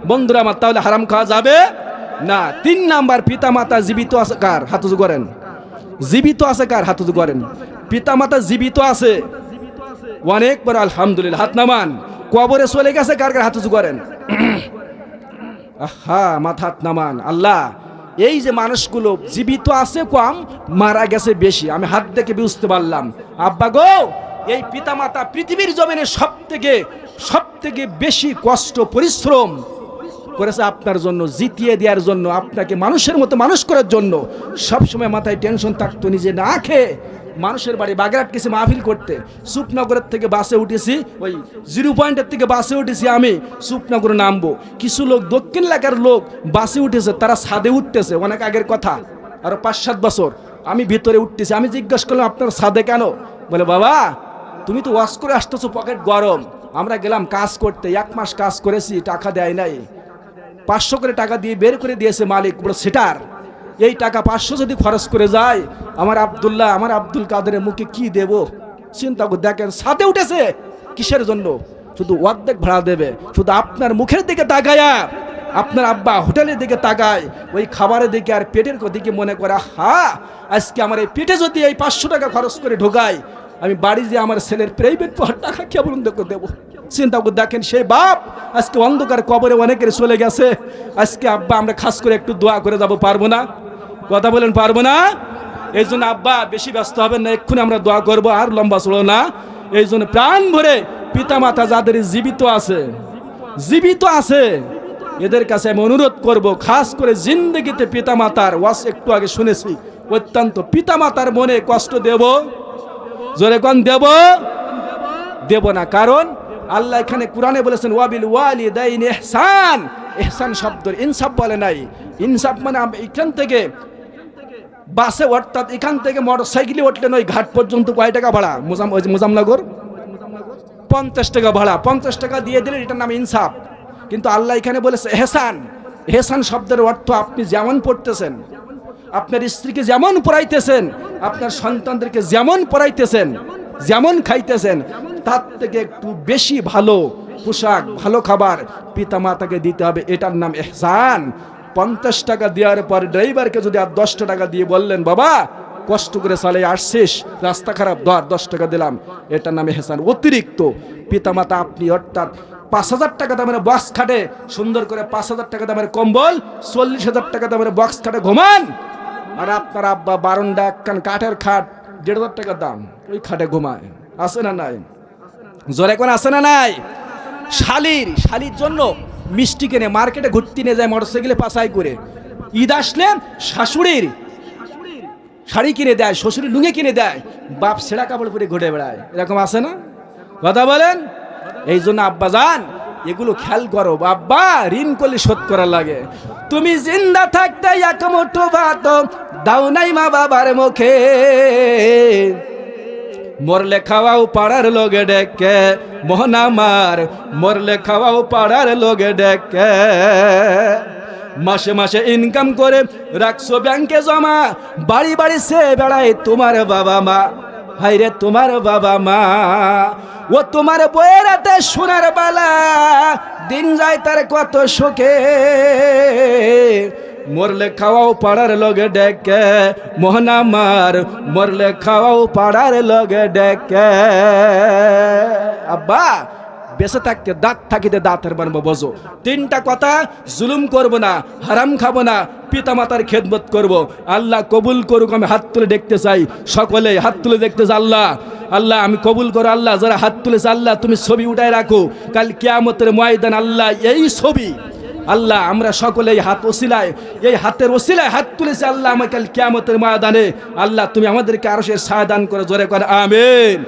বন্ধুরা আমার, তাহলে হারাম খাওয়া যাবে না। 3 নাম্বার, পিতা মাতা জীবিত আছে কার? হাত উঁচু করেন। জীবিত আছে কার? হাত উঁচু করেন। পিতা মাতা জীবিত আছে অনেক বড়, আলহামদুলিল্লাহ, হাত নামান। কবরে চলে গেছে কার কার? হাত উঁচু করেন। আহা, মাথা হাত নামান। আল্লাহ, এই যে মানুষগুলো জীবিত আছে কম, মারা গেছে বেশি, আমি হাত দেখে বুঝতে পারলাম। আব্বা গো, এই পিতামাতা পৃথিবীর জমিনে সব থেকে বেশি কষ্ট পরিশ্রম করেছে আপনার জন্য, জিতিয়ে দেওয়ার জন্য, আপনাকে মানুষের মতো মানুষ করার জন্য। সবসময় মাথায় টেনশন থাকতো, নিজে না খেয়ে মানুষের বাড়ি বাগেরহাট গেছি মাহফিল করতে, সুপনগরের থেকে বাসে উঠেছি, ওই 0 পয়েন্টের থেকে বাসে উঠেছি, আমি সুপনগরে নামবো। কিছু লোক দক্ষিণ এলাকার লোক বাসে উঠেছে, তারা ছাদে উঠতেছে, অনেক আগের কথা, আরো 5-7 বছর। আমি ভিতরে উঠতেছি, আমি জিজ্ঞাসা করলাম আপনার ছাদে কেন? বলে বাবা তুমি তো ওয়াশ করে আসতেছো, পকেট গরম। আমরা গেলাম কাজ করতে, 1 মাস কাজ করেছি, টাকা দেয় নাই, 500 করে টাকা দিয়ে বের করে দিয়েছে মালিক, বড় সেটার। এই টাকা 500 যদি খরচ করে যায়, আমার আব্দুল্লাহ, আমার আব্দুল কাদেরের মুখে কি দেব? চিন্তা করে দেখেন, সাথে উঠেছে কিসের জন্য? শুধু অর্ধেক ভাড়া দেবে। শুধু আপনার মুখের দিকে তাকায়া, আপনার আব্বা হোটেলের দিকে তাকায়, ওই খাবারের দিকে আর পেটের দিকে মনে করে, হা আজকে আমার এই পেটে যদি এই 500 টাকা খরচ করে ঢোকায়, আমি বাড়ি যে আমার ছেলের প্রাইভেট পড়ার টাকা কেবল দেবো। চিন্তা করে দেখেন, সেই বাপ আজকে অন্ধকার কবরে অনেকের চলে গেছে। আজকে আব্বা আমরা খাস করে একটু দোয়া করে যাব, পারবো না? কথা বলেন, পারবো না? এই জন্য আব্বা বেশি ব্যস্ত হবেন না, এক্ষুনি আমরা দোয়া করবো, আর লম্বা চলো না। এই জন্য প্রাণ ভরে পিতা মাতা যাদের জীবিত আছে এদের কাছে আমি অনুরোধ করব, খাস করে জিন্দগিতে পিতা মাতার ওয়াজ একটু আগে শুনেছি, অত্যন্ত পিতা মাতার মনে কষ্ট দেব, জোরে কোন দেব না। কারণ আল্লাহ এখানে কোরআনে বলেছেন, ওয়াবিল ওয়ালিদাইনি ইহসান। ইহসান শব্দের ইনসাফ বলে নাই। ইনসাফ মানে এখান থেকে বাসে, অর্থাৎ এখান থেকে মোটরসাইকেলে উঠলেন ওই ঘাট পর্যন্ত কয় টাকা ভাড়া? মুজামনগর 50 টাকা ভাড়া, 50 টাকা দিয়ে দিলেন, এটার নাম ইনসাফ। কিন্তু আল্লাহ এখানে বলেছে এহসান। এহসান শব্দের অর্থ আপনি যেমন পড়তেছেন, আপনার স্ত্রীকে যেমন পড়াইতেছেন, আপনার সন্তানদেরকে যেমন পড়াইতেছেন, যেমন খাইতেছেন, তার থেকে একটু বেশি ভালো পোশাক, ভালো খাবার পিতা মাতাকে দিতে হবে, এটার নাম এহসান। 50 টাকা দেওয়ার পর ড্রাইভারকে যদি আর 10 টাকা দিয়ে বললেন, বাবা কষ্ট করে চালিয়ে আসছিস, রাস্তা খারাপ, 10 টাকা দিলাম, এটার নাম এহসান। অতিরিক্ত পিতা মাতা আপনি, অর্থাৎ 5000 টাকা দামের বক্স খাটে, সুন্দর করে 5000 টাকা দামের কম্বল, 40,000 টাকা দামের বক্স খাটে ঘুমান, আর আপনার আব্বা বারান্দা একখান কাঠের খাট 1,500 টাকা দাম, ওই খাটে ঘুমায়। আছে না নাই? জোরে কোন আছে না নাই? শালির জন্য মিষ্টি কিনে মার্কেটে ঘুরতে নিয়ে যায় মোটরসাইকেলে পাছাই করে। ঈদ আসলে শাশুড়ির শাড়ি কিনে দেয়, শ্বশুরের লুঙ্গি কিনে দেয়, বাপ ছেঁড়া কাপড় পরে ঘুরে বেড়ায়। এরকম আছে না? কথা বলেন। এই জন্য আব্বা যান, এগুলো খেয়াল করো। আব্বা ঋণ করলে শোধ করা লাগে। তুমি জিন্দা থাকতে এক মুঠো ভাত দাও নাই মা বাবার মুখে, মরলে খাওয়াও পাড়ার লোকে ডেকে, মোহন আমার মরলে খাওয়াও পাড়ার লোকে ডেকে। মাসে মাসে ইনকাম করে রাখছো ব্যাংকে জমা, বাড়ি বাড়ি সে বেড়ায় তোমার বাবা মা। হাইরে তোমার বাবা মা, ও তোমার বইয়ের হাতে সোনার বালা, দিন যায় তার কত সুখে। মরলে খাওয়াও পাড়ার লগে ডেকে, মোহন আমার মরলে খাওয়াও পাড়ার লগে ডেকে। আব্বা বেঁচে থাকতে দাঁত থাকিতে দাঁতের বানবো বোঝো। তিনটা কথা, জুলুম করব না, হারাম খাবো না, পিতামাতার খেদমত করব। আল্লাহ কবুল করুক। আমি হাত তুলে দেখতে চাই, সকলে হাত তুলে দেখতে চাই। আল্লাহ আল্লাহ আমি কবুল করো। আল্লাহ যারা হাত তুলেছে আল্লাহ তুমি ছবি উঠায় রাখো, কাল কিয়ামতের ময়দান আল্লাহ এই ছবি আল্লাহ আমরা সকলে এই হাত ওসিলায়, এই হাতের ওসিলায় হাত তুলেছি আল্লাহ, আমার কাল কিয়ামতের ময়দানে আল্লাহ তুমি আমাদেরকে আরশের ছায়া দান করে, জোরে করে আমিন।